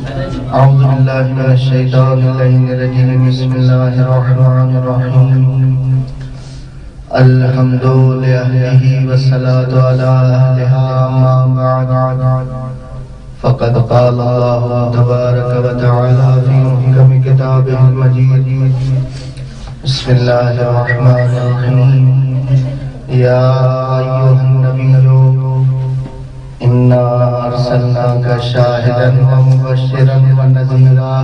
أعوذ بالله من الشيطان الرجيم. بسم الله الرحمن الرحيم. الحمد لله والصلاة على أهلها. أما بعد فقد قال الله تبارك وتعالى في محكم كتابه المجيد. بسم الله الرحمن الرحيم. يا أيها النبي إنا أرسلناك شاهدا ومبشرا ونذيرا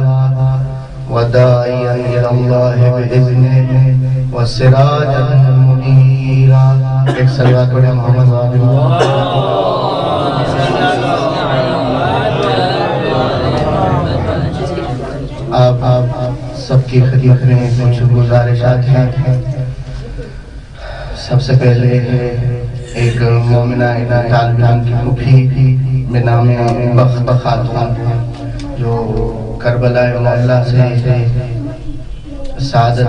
وداعيا إلى الله بإذنه وسراجا منيرا. ایک صلوات پڑھیں محمد وآلہ آپ سب کی خدمت میں کچھ گزارشات ہیں. سب سے پہلے ایک مومنہ طالب علم کی پھوپھی بنام بخت خاتون جو کربلا معلّہ سے سعادت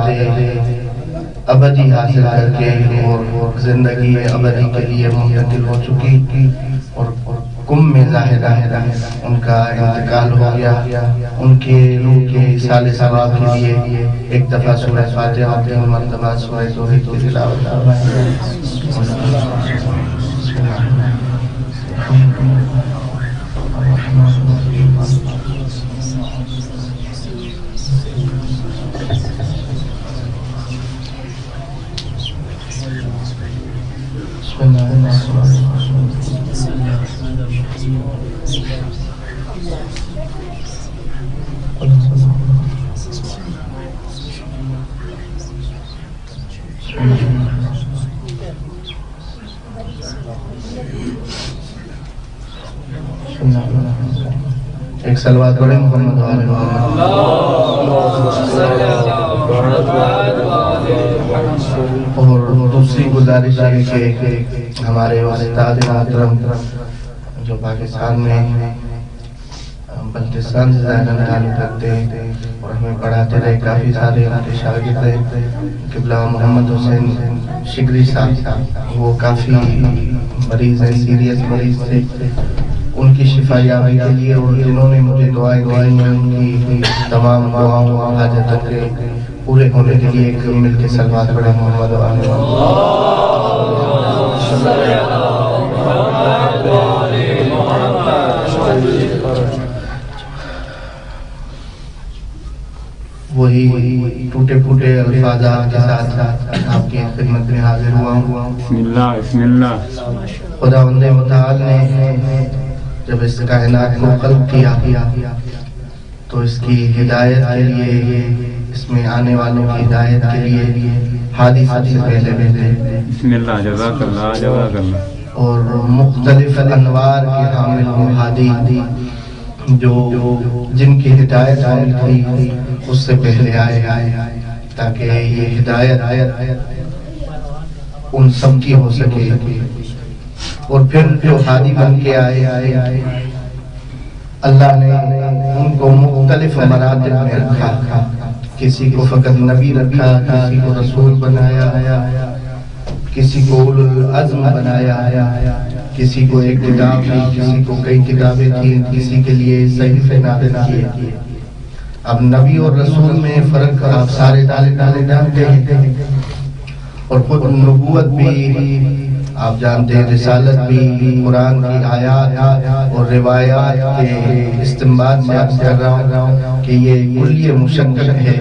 ابدی حاصل کر کے اور زندگی ابدی کے لیے منتقل ہو چکی اور کم میں ظاہر ان کا انتقال ہو گیا. ان کے روح کے ایصال ثواب کے لیے ایک دفعہ سورہ فاتحہ اور 3 مرتبہ سورہ توحید کی تلاوت فرمائیں. ایک صلوات پڑھیں محمد وآلہ محمد. اور دوسری گزارش ہے کہ ہمارے استاد محترم جو پاکستان میں بلتستان سے ظاہراً تعلق رکھتے ہیں اور ہمیں پڑھاتے رہے, کافی سارے ان کے شاگرد ہیں, قبلہ محمد حسین شگری صاحب, وہ کافی مریض ہیں, سیریس مریض تھے. ان کی شفا یابی کے لیے اور جنہوں نے مجھے دعائیں دی ہیں ان کی تمام دعاؤں اور حاجتوں کے پورے ہونے کے لیے ایک مل کے صلوات پڑھیں محمد وآلہ وہی ٹوٹے پھوٹے الفاظات کے ساتھ آپ کی خدمت میں حاضر ہوا ہوں. بسم اللہ. خداوند متعال نے جب اس کائنات کو خلق کیا تو اس کی ہدایت کے لیے, اس میں آنے والوں کی ہدایت کے لیے ہادی سب سے پہلے بھیجے. بسم اللہ. جزاک اللہ. جزاک اللہ. اور مختلف انوار کے حامل وہ ہادی جو جن کی ہدایت حامل تھی اس سے پہلے آئے تاکہ یہ ہدایت ان سب کی ہو سکے. اور پھر جو ہادی بن کے آئے اللہ نے ان کو مختلف مراتب میں رکھا. کسی کو فقط نبی رکھا, کسی کو رسول بنایا, کسی کو اولو العزم بنایا, کسی کو ایک کتاب دی, کسی کو کئی کتابیں تھیں, کسی کے لیے صحیفے نازل کیے. اب نبی اور رسول میں فرق آپ سارے جانتے ہیں اور خود نبوت بھی آپ جانتے ہیں, رسالت بھی, قرآن کی آیات اور روایات کے استنباط سے آپ کر رہا ہوں کہ یہ کلیہ مشکل ہے,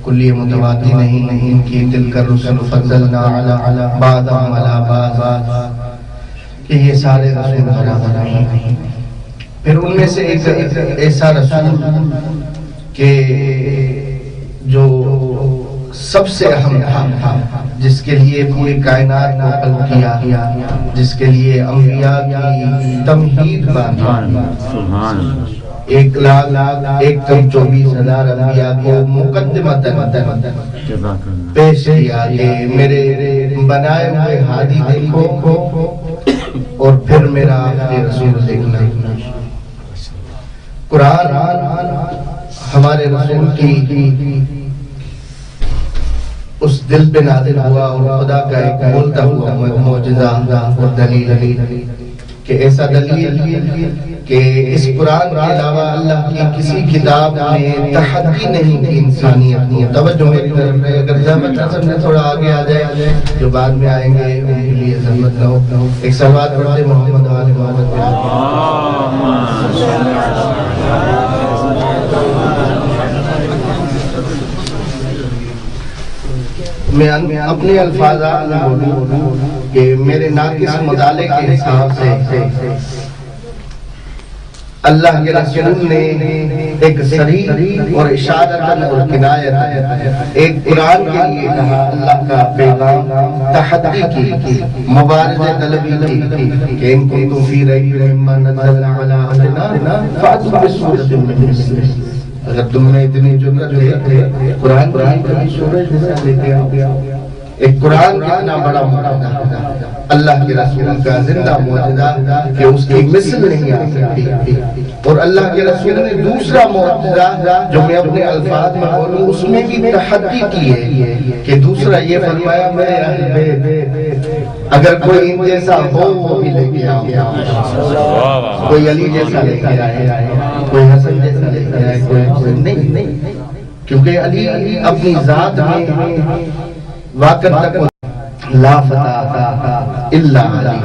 کلیہ متواتر نہیں. ان کی تلک الرسل فضلنا علی بعضهم علی بعض, کہ یہ سارے رسول برابر نہیں. پھر ان میں سے ایک ایسا رسول کہ جو سب سے اہم تھا, جس کے لیے پوری کائنات کو خلق کیا, جس کے لیے انبیاء کی تمہید باندھی, 1,24,000 انبیاء کو مقدمتاً پیش کیا کہ میرے بنائے ہوئے ہادی دیکھو اور پھر میرا آخری رسول دیکھنا. قرآن ہمارے رسول کی اس دل پہ نازل ہوا اور خدا کا ایک بولتا ہوا معجزہ اور دلیل کہ ایسا دلیل کہ اس قرآن کے علاوہ اللہ کی کسی کتاب میں تحدی نہیں کی انسانیت کی. توجہ میری طرف ہے. اگر زحمت حسن میں تھوڑا آگے آ جائے جو بعد میں آئیں گے ان کے لیے زحمت نہ ہو. ایک صلوات پڑھتے محمد آل محمد. میں اپنے الفاظات میں بولوں کہ میرے ناقص مطالعے کے حساب سے اللہ کے رسول نے ایک صریح اور اشارتاً اور کنایت ایک قرآن کے لیے کہا. اللہ کا پیغام تحدی کی, مبارزہ طلبی کی کہ ان کنتم فی ریب مما نزلنا علی عبدنا فأتوا بسورۃ من مثلہ. اگر تم میں اتنی جرأت ہے قرآن کی سورج جیسا لیتے آؤ. ایک قرآن کتنا بڑا معجزہ, اللہ کے رسول کا زندہ معجزہ کہ اس کی مثل نہیں آ سکتی. اور اللہ کے رسول نے دوسرا معجزہ جو میں اپنے الفاظ میں بولوں اس میں بھی تحدی کی ہے کہ دوسرا یہ فرمایا میرے اہل بیت اگر کوئی ان جیسا ہو وہ بھی لے کے آؤ. کوئی علی جیسا لے کے آئے, کوئی حسن جیسا لے کے آئے, کوئی نہیں, کیونکہ علی اپنی ذات میں واقع تک لا فتح الا علی,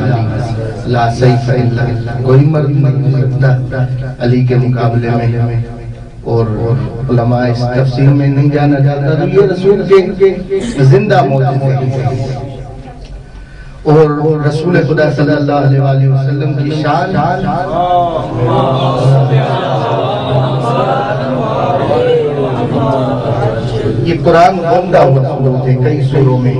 لا سیف الا, کوئی مرد نہیں سکتا علی کے مقابلے میں. اور علماء اس تفسیر میں نہیں جانا جاتا تو یہ رسول کے زندہ معجزے ہیں. اور رسول خدا صلی اللہ علیہ وسلم کی شان یہ قرآن گوندا ہوا سورت ہے کئی سوروں میں.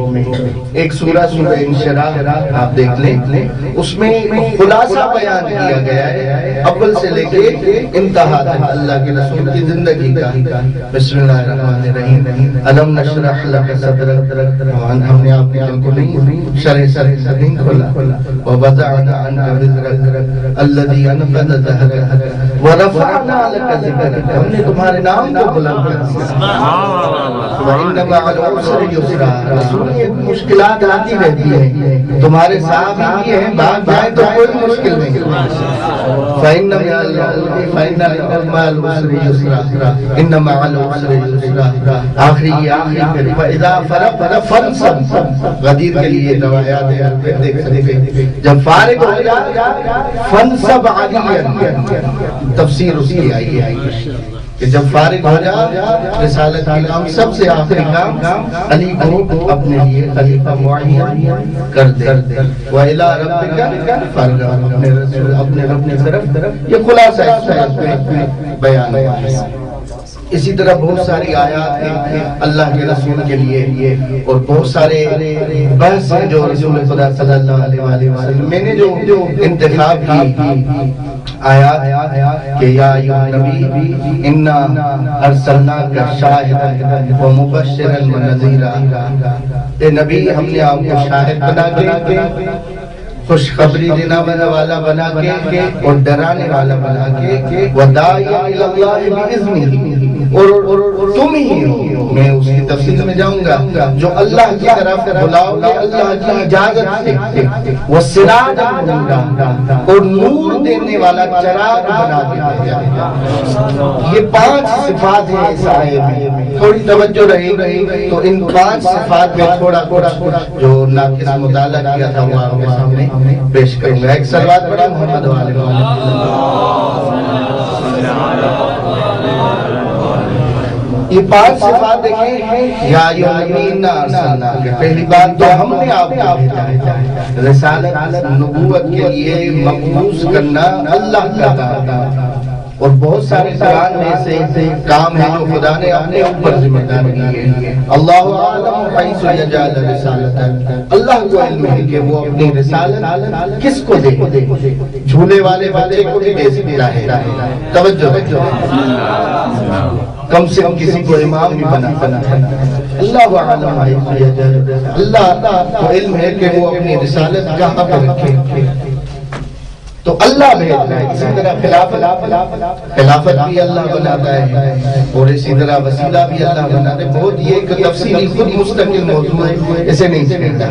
ایک سورہ سورہ انشراح آپ دیکھ لیں, اس میں خلاصہ بیان کیا گیا ہے اول سے لے کے انتہا تک اللہ کے رسول کی زندگی کا. بسم اللہ الرحمن الرحیم. الم نشرح لک صدرک, ہم نے آپ کے دل کو نہیں شرح صدر کھولا. ووضعنا عنک وزرک الذی انقض ظہرک ورفعنا لک ذکرک, ہم نے تمہارے نام کو بلند کر دیا. وَإِنَّ مَعَ الْعُسْرِ يُسْرًا, رسول یہ مشکلات آتی رہتی ہیں تمہارے ساتھ ہی ہیں, بھاگ جائیں تو کوئی مشکل نہیں. فَإِنَّ مَعَ الْعُسْرِ يُسْرًا, إِنَّ مَعَ الْعُسْرِ يُسْرًا. آخری پھر فَإِذَا فَرَغْتَ فَانْصَبْ, غدیر کے لیے روایات ہیں دیکھ سکتے. جب فارغ ہو جائے فَانْصَبْ عَلِيًّا, تفسیر اس کی آئی ہے کہ جب فارغ ہو جا رسالت کا کام سب سے آخری کام علی کو اپنے لیے خلیفہ معین کر دے. وَإِلَىٰ رَبِّكَ فَارْغَب, اپنے رسول اپنے رب کی طرف. یہ خلاصہ اس صورت میں بیان ہوا ہے. اسی طرح بہت ساری آیات ہیں اللہ کے رسول کے لیے اور بہت سارے بحث ہیں جو رسول خدا صلی اللہ علیہ وسلم. میں نے جو انتخاب کی آیات کہ یا ایھا نبی انا ارسلناک شاہدا ومبشرا ونذیرا, اے نبی ہم نے آپ کو شاہد بنا کے خوشخبری دینا والا بنا کے اور ڈرانے والا بنا کے وداعیا الی اللہ باذنہ, اور تم ہی ہو, میں اس کی تفصیل میں جاؤں گا, جو اللہ کی طرف بلاؤ گے اللہ کی اجازت سے, وسراج اور نور دینے والا چراغ بنا کے بھیجا. یہ 5 صفات ہیں اس آیت میں, تھوڑی توجہ رہے تو ان 5 صفات میں تھوڑا جو ناقص مطالعہ کیا تھا وہ آپ کے سامنے پیش کروں گا. ایک صلوات پڑھیں محمد والے محمد. یہ 5 صفات دیکھیں. یا ایھا نبی انا ارسلناک, پہلی بات تو ہم نے آپ کو بھیجا ہے. رسالت نبوت کے لیے مبعوث کرنا اللہ کا کام ہے, اور بہت سارے قرآن میں سے کام ہے جو خدا نے اپنے اوپر ذمہ داری دی ہے. اللہ اعلم حیث یجعل رسالتہ, اللہ کو علم ہے کہ وہ اپنی رسالت کس کو دے. جھولے والے بچے کو بھی دے سکتا ہے. توجہ کم سے کم کسی کو امام بھی بنا ہے. اللہ اعلم حیث یجعل, اللہ کو علم ہے کہ وہ اپنی رسالت کہاں پر رکھے. تو اللہ بھیج رہا ہے. اسی طرح خلافت بھی اللہ بناتا ہے اور اسی طرح وسیلہ بھی اللہ بناتا ہے. بہت یہ ایک تفصیلی خود مستقل موضوع ہے, اسے نہیں سمجھتا.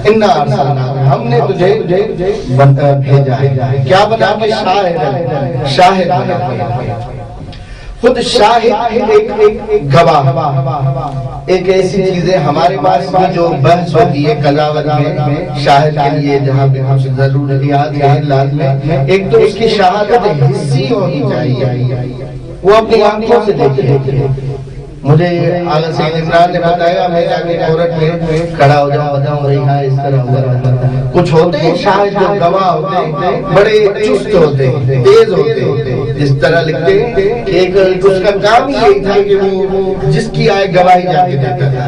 انا ارسلناک, ہم نے تجھے بھیجا ہے. کیا بنا کے شاہد بنا. خود شاہد ایک گواہ, ایک ایسی چیز ہے ہمارے پاس بھی جو بحث ہوتی ہے قضاوت میں شاہد کے لیے, جہاں پہ کچھ ضروریات ہیں لازم ہے. ایک تو اس کی شہادت حسی ہونی چاہیے, وہ اپنی آنکھوں سے دیکھے. مجھے آغا سید عمران نے بتایا, میں جا کے عورت میں کھڑا ہو جاؤں, بتاؤں بھائی ہاں اس طرح ہوا. کچھ ہوتے ہیں شاہد جو گواہ ہوتے ہیں, بڑے چست ہوتے ہیں, تیز ہوتے ہیں. جس طرح لکھتے ہیں کہ ایک اس کا کام ہی یہی تھا کہ وہ جس کی آئے گواہی جا کے دیتا تھا.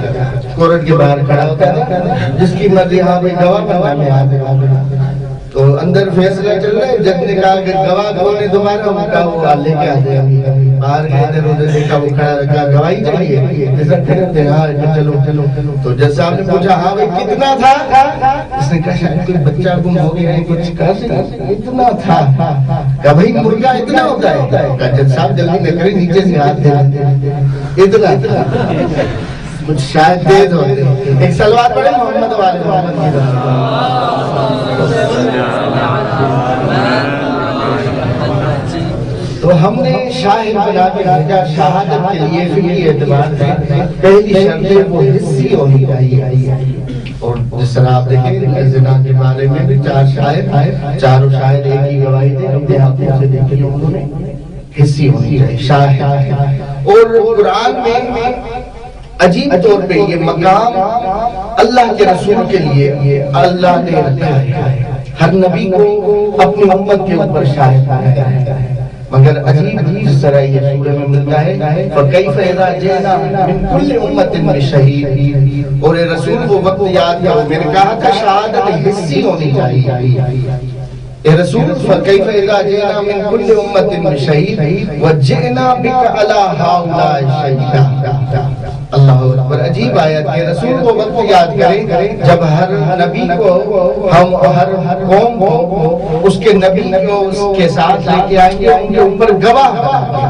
کورٹ کے باہر کھڑا ہوتا تھا, جس کی مرضی ہاں بھائی گواہ بننا میں آ. تو اندر فیصلہ چل رہا ہے, جج نے کہا کہ گواہ کون ہے تمہارا, وہ کہا وہ لے کے آتے ہیں. باہر گئے ادھر ادھر دیکھا, وہ کھڑا رکھا, گواہی چاہیے. جیسا کھڑے تھے, ہاں چلو. تو جج صاحب نے پوچھا ہاں بھائی کتنا تھا. اس نے کہا شاید کوئی بچہ گم ہو گیا ہے, کچھ کہا اتنا تھا. کہا بھائی مرغا اتنا ہوتا ہے. کہا جج صاحب جلدی نہ کریں, نیچے سے ہاتھ دے. اتنا تھا. کچھ شاید تیز ہوتے. ایک سلوات پڑھے محمد والے محمد کی. تو ہم نے شاہد بنا کے بھیجا. شہادت کے لیے فکری اعتبار سے پہلی شرط ہے وہ حسی ہونی چاہیے. اور جس طرح آپ دیکھیں زنا کے بارے میں بھی 4 شاہد آئے, چاروں شاہد ایک ہی گواہی دے, اپنے آنکھوں سے دیکھے انہوں نے. حسی ہونی چاہیے شاہد. اور قرآن میں عجیب طور پہ یہ مقام اللہ کے رسول کے لیے اللہ نے رکھا ہے. ہر نبی کو اپنی امت کے اوپر شاہد بنایا ہے. مگر عجیب جس طرح یہ سورہ میں ملتا ہے فَكَيْفَ إِذَا جِئْنَا مِنْ كُلِّ أُمَّةٍ بِشَهِيدٍ. اور رسول کو وقت یاد کرو, میں نے کہا تھا شہادت حسی ہونی چاہیے. اے رسول فَكَيْفَ إِذَا جِئْنَا مِنْ كُلِّ أُمَّةٍ بِشَهِيدٍ وَجِئْنَا بِكَ عَلَى هَؤُلَاءِ شَهِيدًا. اللہ اکبر. عجیب آیت ہے. رسول کو وقت یاد کریں جب ہر نبی کو ہم ہر قوم کو اس کے نبی کو اس کے ساتھ لے کے آئیں گے, ان کے اوپر گواہ بنا کے,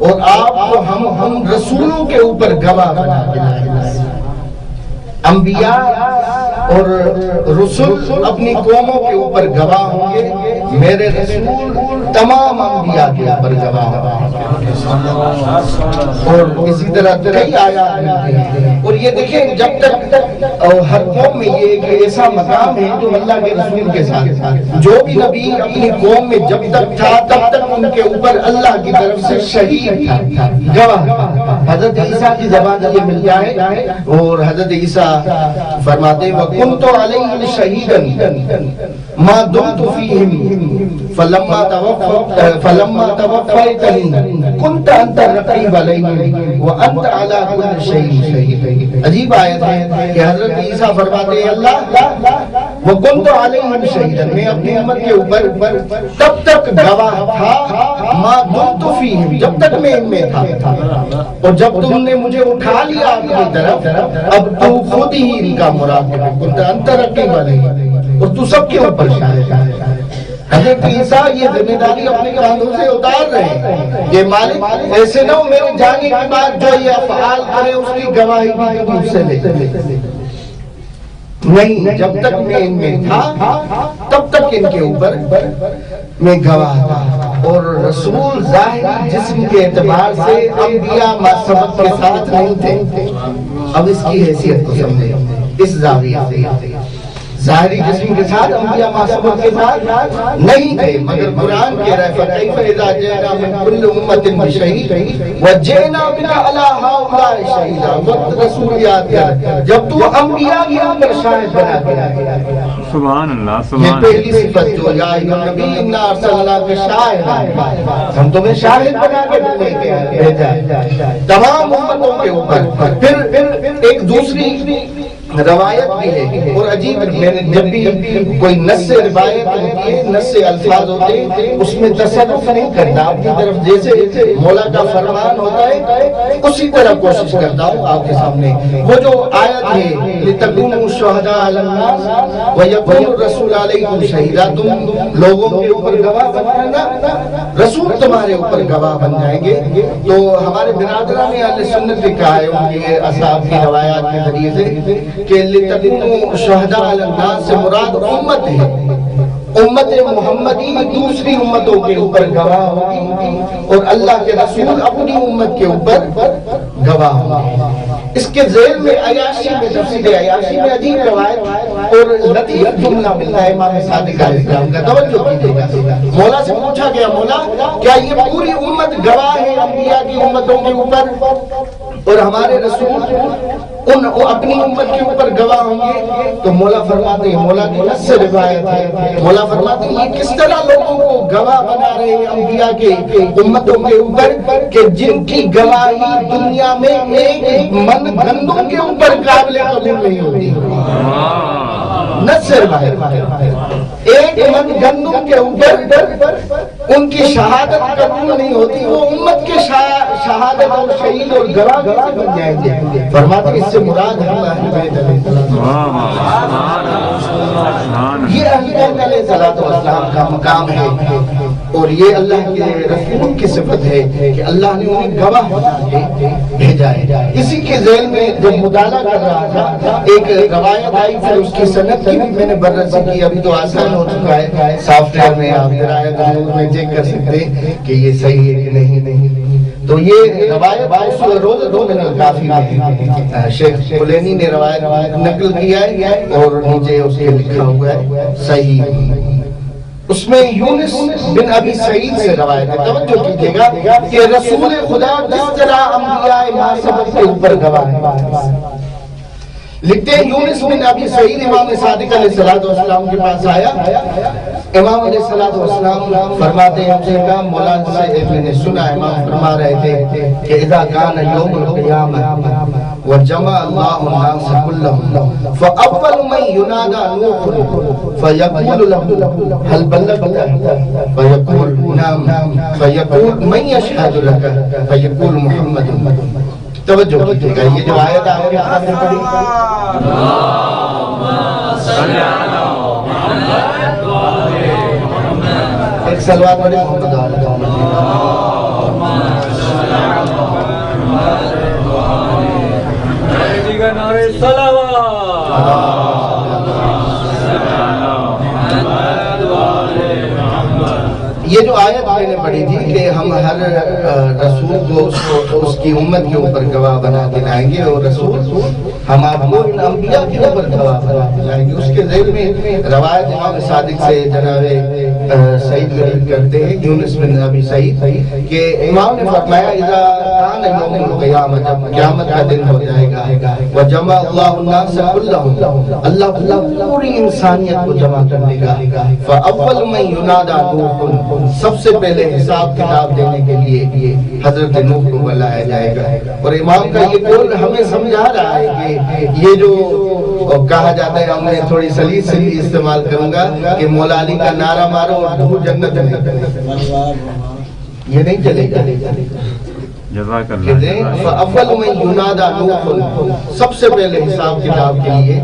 اور آپ کو ہم رسولوں کے اوپر گواہ بنا کے لائیں گے. انبیاء اور رسول اپنی قوموں کے اوپر گواہ ہوں گے, میرے رسول تمام انبیاء کے اوپر گواہ ہوں گے. اور اسی طرح کئی آیات ملتے ہیں. اور یہ دیکھیں جب تک ہر قوم میں یہ ایک ایسا مقام ہے جو اللہ کے رسول کے ساتھ, جو بھی نبی اپنی قوم میں جب تک تھا تب تک ان کے اوپر اللہ کی طرف سے شہید تھا, گواہ. حضرت عیسیٰ کی زبان یہ ملتا ہے, اور حضرت عیسیٰ فرماتے ہیں وَكُنْتُ عَلَيْهِمْ شَهِيدًا مَا دُمْتُ فِيهِمْ فَلَمَّا تَوَفَّيْتَنِي كُنْتَ أَنْتَ الرَّقِيبَ عَلَيْهِمْ وَأَنْتَ عَلَى كُلِّ شَيْءٍ شَهِيدٌ. عجیب آیت ہے کہ حضرت عیسیٰ فرماتے ہیں اللہ وَكُنْتُ عَلَيْهِمْ شَهِيدًا, میں اپنی امت کے اوپر تب تک گواہ تھا مَا دُمْتُ فِيهِمْ, جب تک میں ان میں تھا. اور جب تم نے مجھے اٹھا لیا اپنی طرف, اب تو خود ہی ان کا مراقب ہے. كُنْتَ أَنْتَ الرَّقِيبَ عَلَيْهِمْ, اور تو سب کے اوپر شاہد ہے. حضرت عیسیٰ یہ ذمہ داری اپنے کاندھوں سے اتار رہے ہیں کہ مالک ایسے نہ ہو میرے جانے کے بعد جو یہ افعال کرے اس کی گواہی بھی مجھ سے لے. نہیں, جب تک میں ان میں تھا تب تک ان کے اوپر میں گواہ تھا. اور رسول ظاہری جسم کے اعتبار سے انبیاء سبق کے ساتھ نہیں تھے. اب اس کی حیثیت کو سمجھیں اس زاویہ سے. ظاہری جسم کے ساتھ انبیاء معصومت کے ساتھ نہیں تھے, مگر قرآن کہہ رہا ہے فَكَيْفَ إِذَا جِئْنَا مِنْ كُلِّ أُمَّةٍ بِشَهِيدٍ وَجِئْنَا بِكَ عَلَى هَؤُلَاءِ شَهِيدًا. وقت رسول یاد کر جب تو انبیاء کے اوپر شاہد بنا کے آیا. سبحان اللہ, سبحان اللہ. یہ پہلی صفت جو یا ایھا النبی انا ارسلناک شاہدا, ہم تمہیں شاہد بنا کے بھیجا تمام امتوں کے اوپر. پھر ایک دوسری روایت بھی ہے اور عجیب میں نے جب بھی کوئی نص سے روایت ہوتی ہے، نص سے الفاظ ہوتے ہیں، اس میں تصرف نہیں کرتا اپنی طرف، جیسے مولا کا فرمان ہوتا ہے اسی طرح کوشش کرتا ہوں آپ کے سامنے۔ وہ جو آیت ہے لِتَكُونُوا شُهَدَاءَ عَلَى النَّاسِ وَيَكُونَ الرَّسُولُ عَلَيْكُمْ شَهِيدًا، تم لوگوں کے اوپر گواہ بننا، رسول تمہارے اوپر گواہ بن جائیں گے۔ تو ہمارے برادران اہل سنت نے کہا ہے ان کے اصحاب کی روایات کے ذریعے سے کہ لِتَكُونُوا شُهَدَاءَ عَلَى النَّاسِ سے مراد امت ہے، امت محمدی دوسری امتوں کے اوپر گواہ ہوگی اور اللہ کے رسول اپنی امت کے اوپر گواہ ہوگی۔ اس کے ذیل میں عیاشی میں تفسیر عیاشی میں عجیب روایت اور لطیف جملہ ملتا ہے امام صادق علیہ السلام کا، توجہ کیجیے گا۔ مولا سے پوچھا گیا مولا کیا یہ پوری امت گواہ ہے انبیاء کی امتوں کے اوپر اور ہمارے رسول ان اپنی امت کے اوپر گواہ ہوں گے؟ تو مولا فرماتے ہیں، مولا کی نص سے روایت ہے، مولا فرماتے ہیں یہ کس طرح لوگوں کو گواہ بنا رہے ہیں انبیاء کے امتوں کے اوپر کہ جن کی گواہی دنیا میں ایک من گندم کے اوپر قابل قبول نہیں ہوتی۔ نص سے روایت ایک من گندم کے اوپر ان کی شہادت قبول نہیں ہوتی، وہ امت کے شہادت اور شہید اور گواہ بن جائیں گے۔ فرماتے ہیں اس سے مراد اللہ یہ اہل بیت علیہ الصلوۃ والسلام کا مقام ہے اور یہ اللہ کے رسول کی صفت ہے کہ اللہ نے انہیں گواہ بنا کے بھیجا ہے۔ اسی کے ذیل میں جب مطالعہ کر رہا تھا ایک روایت آئی، پھر اس کی سند کی بھی میں نے بررسی کی، ابھی تو آسان ہو چکا ہے سافٹ ویئر میں آپ درایت میں چیک کر سکتے کہ یہ صحیح ہے کہ نہیں۔ تو یہ روایت روضۃ من الکافی میں شیخ کلینی نے روایت نقل کیا ہے اور نیچے اس کے لکھا ہوا ہے صحیح۔ اس میں یونس بن ابی سعید سے روایت ہے، توجہ کیجئے گا کہ رسول خدا جس طرح انبیاء ما سبق کے اوپر گواہ ہے۔ لکھتے ہیں یونس بن ابی سعید امام صادق علیہ السلام کے پاس آیا، امام علیہ السلام فرماتے ہیں مجھے کہا مولا سے میں نے سنا امام فرما رہے تھے کہ اذا کان یوم القیامہ وجمع اللہ الناس کلهم فاول من ينادى نوح فيقول له هل بلغت فيقول نعم فيقول من يشهد لك فيقول محمد۔ توجہ کیجئے گا یہ جو آیت آپ کے سامنے پڑھی اللہم صلی علی محمد ایک صلوات پڑھی محمد علیہ یہ جو آیت میں نے پڑھی تھی کہ ہم ہر رسول کو اس کی امت کے اوپر گواہ بنا کے لائیں گے اور رسول ہم آپ کو ان انبیاء کے اوپر گواہ بنا کے لائیں گے۔ اس کے ذیل میں روایت امام صادق سے جناب سعید نقل کرتے ہیں یونس بن ابی سعید کہ امام نے فرمایا اذا کان یوم القیامہ جب قیامت کا دن ہو جائے گا وجمع اللہ الناس کلهم اللہ پوری انسانیت کو جمع کر دے گا فاول من ينادى نوح سب سے پہلے حساب کتاب دینے کے لیے حضرت نوح کو بلایا جائے گا۔ اور امام کا یہ قول ہمیں سمجھا رہا ہے کہ یہ جو کہا جاتا ہے ہم نے تھوڑی سلیس سے بھی استعمال کروں گا کہ مولا علی کا نعرہ مارو اور تو جنت میں، یہ نہیں چلے گا۔ فَأَوَّلُ مَن يُنَادَى نُوحٌ سب سے پہلے حساب کتاب کے لیے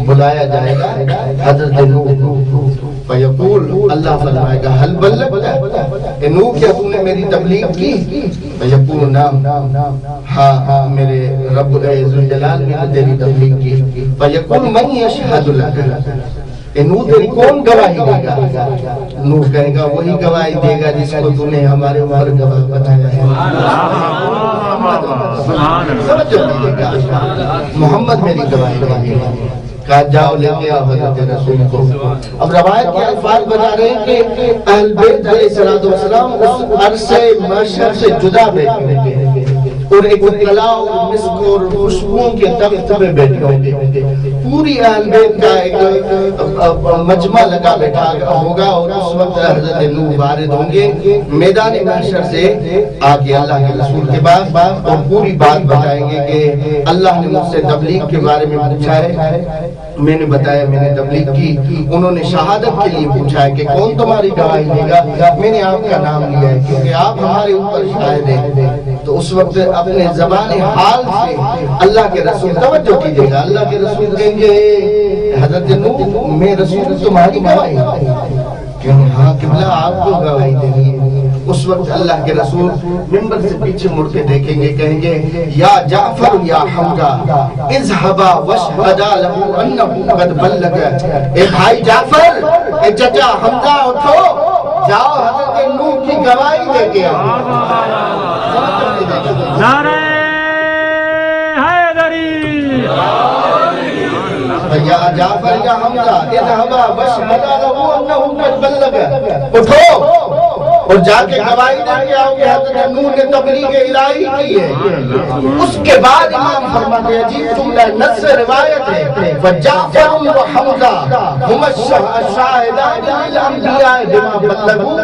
بلایا جائے گا حضرت نوح۔ فیقول اللہ فرمائے گا حل بلغت نوح کیا تم نے میری تبلیغ کی؟ فیقول نعم ہاں میرے رب ذوالجلال نے تیری تبلیغ کی۔ فیقول من یشہد لک نوح تیری کون گواہی دے گا؟ نوح کہے گا وہی گواہی دے گا جس کو تو نے ہمارے اوپر گواہ بنایا ہے۔ سمجھ لیجیے گا محمد میری گواہی دے گا۔ کہا جاؤ لے کے آؤ حضرت رسول کو۔ اب روایت کے الفاظ بتا رہے ہیں کہ اہل بیت علیہ السلام اس عرصے محشر سے جدا بیٹھے گے، اور ایک کلا اور مسک اور خوشبوؤں کے تخت میں بیٹھے ہوں گے، پوری اہل بیت کا ایک مجمع لگا بیٹھا ہوگا، اور اس وقت حضرت نوح وارد ہوں گے میدان محشر سے آگے اللہ کے رسول کے بعد، اور پوری بات بتائیں گے کہ اللہ نے مجھ سے تبلیغ کے بارے میں پوچھا ہے، میں نے بتایا میں نے تبلیغ کی، انہوں نے شہادت کے لیے پوچھا ہے کہ کون تمہاری گواہی دے گا، میں نے آپ کا نام لیا ہے کیونکہ آپ ہمارے اوپر شاہد ہیں۔ تو اس وقت اپنے زبان حال سے اللہ کے رسول توجہ کیجیے گا، اللہ کے رسول کہیں گے حضرت نوح میں رسول تمہاری گواہی کیوں؟ ہاں قبلہ آپ کو گواہی دینی ہے۔ اس وقت اللہ کے رسول منبر سے پیچھے مڑ کے دیکھیں گے، کہیں گے یا جعفر یا حمزہ اذهبا واشهدا له انه قد بلغ، اے بھائی جعفر، اے چچا حمزہ اٹھو، جاؤ حضرت نوح کی گواہی دے کے آؤ۔ نعرہ حیدری، یا جعفر یا حمزہ اذهبا واشهدا له انه قد بلغ، اٹھو اور جا کے گواہی دے کے آؤ کہ حضرت نوح نے تبلیغ الہی کی ہے۔ اس کے بعد امام فرماتے ہیں عجیب جملہ نص سے روایت ہے فجعفر و حمزہ ہم الشاہدان للانبیاء بما بلغوا،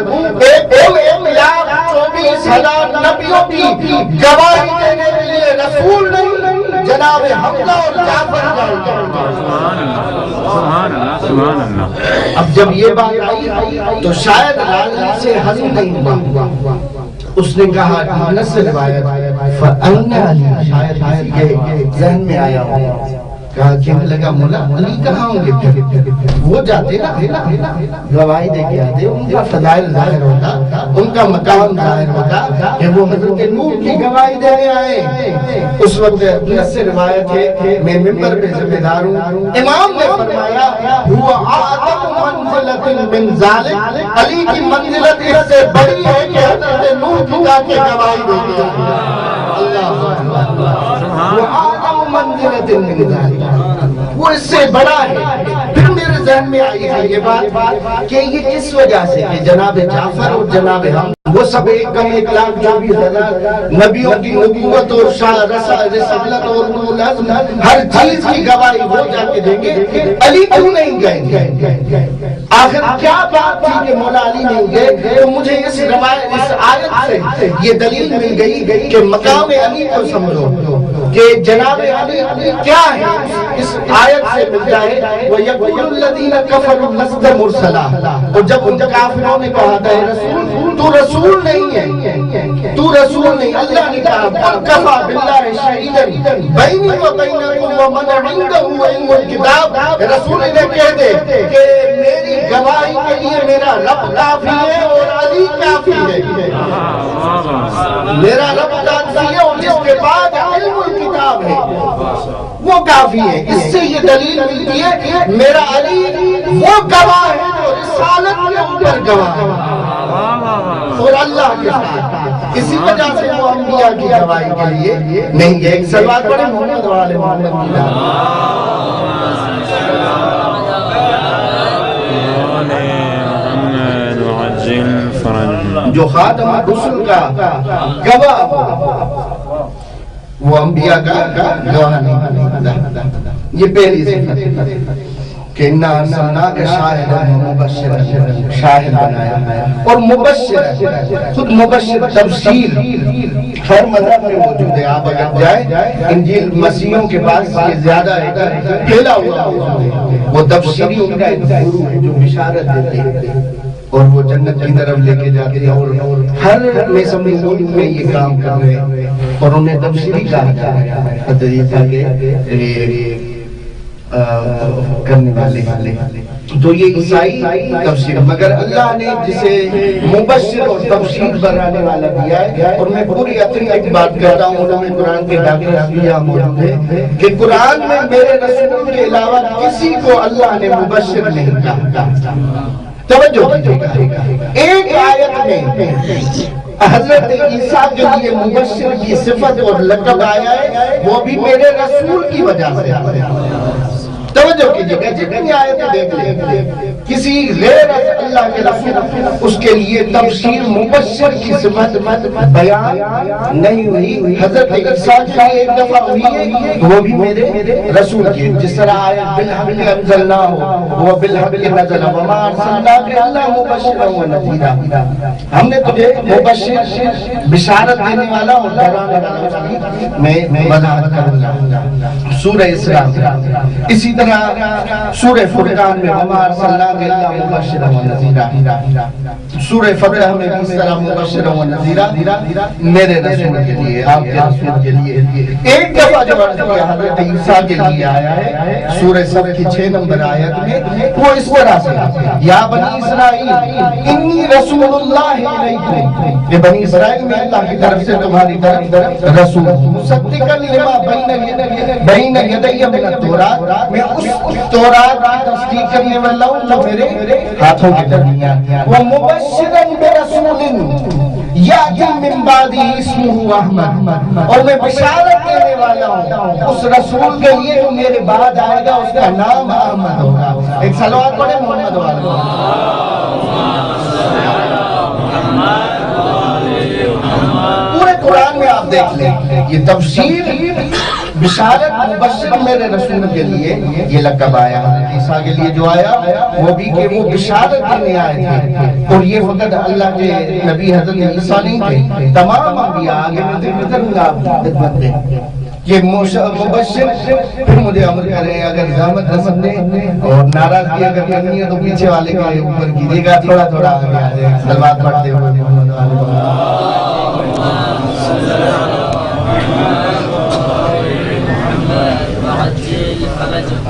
ایک 1,24,000 نبیوں کی گواہی دینے کے لیے رسول نہیں جناب حمزہ اور جعفر سبحان اللہ سبحان اللہ۔ اب جب یہ بات آئی تو شاید راضی سے ہضم نہیں ہوا، اس نے کہا نص روایت فَأَيْنَ عَلِي، شاید کسی کے ذہن میں آیا ہو، کہا کہنے لگا مولا علی کہاں ہوں گے؟ وہ جاتے نا گواہی دے کے آتے، ان کا فضائل ظاہر ہوتا، ان کا مقام ظاہر ہوتا کہ وہ حضرت نوح کی گواہی دینے آئے۔ اس وقت نص روایت ہے، میں ممبر پہ ذمہ دار ہوں، امام نے فرمایا ہوا اعظم منزلت من ذالک، علی کی منزلت اس سے بڑی ہے کہ حضرت نوح کی جا کے گواہی دے کے منزلت من ذالک، وہ اس سے بڑا ہے۔ پھر میرے ذہن میں آئی ہے یہ بات کہ یہ کس وجہ سے کہ جناب جعفر اور جناب حمزہ وہ سب 1,24,000 نبیوں کی نبوت اور رسالت اور العزم ہر چیز کی گواہی وہ جا کے دیں گے، علی کیوں نہیں گئے؟ آخر کیا بات تھی کہ مولا علی نہیں گئے؟ تو مجھے اس روایت اس آیت سے یہ دلیل مل گئی کہ مقام علی کو سمجھو کہ جناب علی کیا ہے، اس آیت سے ملتا ہے وَيَقُولُ الَّذِينَ كَفَرُوا لَسْتَ مُرْسَلًا، اور جب ان کافروں نے کہا تھا رسول تو رسول نہیں ہے، تو رسول نہیں، اللہ نے کہا قُلْ كَفَىٰ بِاللَّهِ شَهِيدًا بَيْنِي وَبَيْنَكُمْ وَمَنْ عِندَهُ عِلْمُ الْكِتَابِ، رسول نے کہہ دے کہ میری گواہی کے لیے میرا رب کافی ہے اور علی کافی ہے، میرا رب کافی ہے اور جس کے بعد علم الکتاب ہے وہ کافی ہے۔ اس سے یہ دلیل ملتی ہے کہ میرا علی وہ گواہ ہے جو رسالت کے اوپر گواہ ہے اور اللہ کے ساتھ، اسی وجہ سے وہ انبیاء کی گواہی کے لیے نہیں گئے۔ ایک سلوات پڑھیں محمد والے محمد کی نام، جو خاتم الرسل کا گواہ ہو، وہ انبیاء کا گواہ نہیں۔ یہ پہلی صفت کہ اِنَّا أَرْسَلْنَاكَ شَاهِدًا وَمُبَشِّرًا، شاہد بنایا اور مبشر، خود مبشر تبشیر ہر مذہب میں موجود ہے۔ آپ اگر جائیں انجیل مسیحوں کے پاس یہ زیادہ ہے، پھیلا ہوا ہے، وہ تبشیری ان کا ایک گروہ ہے جو بشارت دیتے ہیں اور وہ جنت کی طرف لے کے جاتے ہیں، اور ہر میں سمجھ ملک میں یہ کام کر رہے ہیں اور انہیں تبشیری کہا جاتا ہے، حدیثہ کے کرنے والے۔ تو یہ عیسائی تفسیر، مگر اللہ نے جسے مبشر اور تبشیر بنانے والا دیا ہے۔ اور میں پوری ایک بات کہتا ہوں، علماء قرآن کے ڈاکٹر یہاں موجود ہے کہ قرآن میں میرے رسول کے علاوہ کسی کو اللہ نے مبشر نہیں کہا۔ توجہ دیجیے گا، ایک آیت میں حضرت عیسیٰ کے لیے مبشر کی صفت اور لقب آیا ہے، وہ بھی میرے رسول کی وجہ سے۔ توجہ کیجیے، جتنی آیتیں دیکھ لیں، کسی غیر اللہ کے رسول اس کے لیے تبشیر مبشر کی صفت بیان نہیں ہوئی۔ حضرت عیسیٰ کے لیے ایک دفعہ ہوئی ہے، وہ بھی میرے رسول کی، جس طرح آیت بالحق انزلناہ وہ بالحق نزل وما ارسلناک الا مبشرا ونذیرا، ہم نے تجھے مبشر بشارت دینے والا اور ڈرانے والا میں وضاحت کروں گا۔ سورہ اسراء اسی طرح سورہ فرقان میں وما ارسلناک الا مبشرا ونذیرا، سورہ فتح میں بھی اس طرح مبشرا ونذیرا میرے رسول کے لیے، آپ کے رسول کے لیے۔ ایک دفعہ جو عرض کیا حضرت عیسیٰ کے لیے آیا ہے سورہ سب کی 6 نمبر آیت میں، وہ اس طرح سے یا بنی اسرائیل انی رسول اللہ علیکم، یہ بنی اسرائیل میں اللہ کی طرف سے تمہاری طرف رسول مصدقا لما بین یدی من التوراۃ، میں اس تورات کی تصدیق کرنے والا ہوں جو میرے ہاتھوں کے درمیان، وہ مبشرا برسول یاتی من بعدہ اسمہ احمد، اور میں بشارت دینے والا ہوں اس رسول کے لیے جو میرے بعد آئے گا، اس کا نام احمد ہوگا۔ ایک صلوات پڑھیں محمد والے۔ پورے قرآن میں آپ دیکھ لیں یہ تفسیر بشارت مبشر میرے رسول کے لیے یہ لقب آیا، عیسیٰ کے لیے جو آیا وہ بھی کہ وہ بشارت دینے آئے تھے، اور یہ فقط اللہ کے نبی حضرت عیسیٰ نہیں تھے، تمام انبیاء آگے میں ذکر کروں گا آپ کی خدمت میں۔ یہ مبشر پھر مجھے امر کریں، اگر زحمت نہ سمجھے اور ناراضگی اگر کرنی ہے تو پیچھے والے کے اوپر کیجیے گا، تھوڑا تھوڑا آگے آ جائے، صلوات پڑھتے ہوئے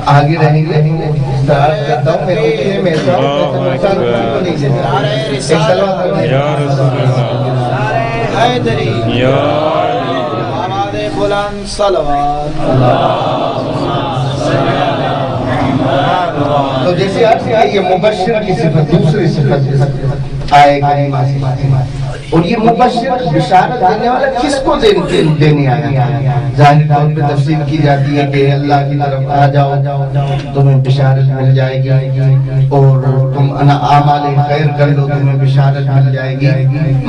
آگے رہیں گے۔ استعارت کرتا ہوں، میں اٹھے میں یا رسول اللہ حیدری یا آماد بلند صلوات تو جیسے آپ سے یہ مبشر کی صفت دوسری صفت آئے کریمہ سے، اور یہ مبشر بشارت دینے والا کس کو دینے آیا؟ ظاہر طور پہ تفسیر کی جاتی ہے کہ اللہ کی طرف آ جاؤ تمہیں بشارت مل جائے گی، اور تم اعمال خیر کر لو تمہیں بشارت مل جائے گی،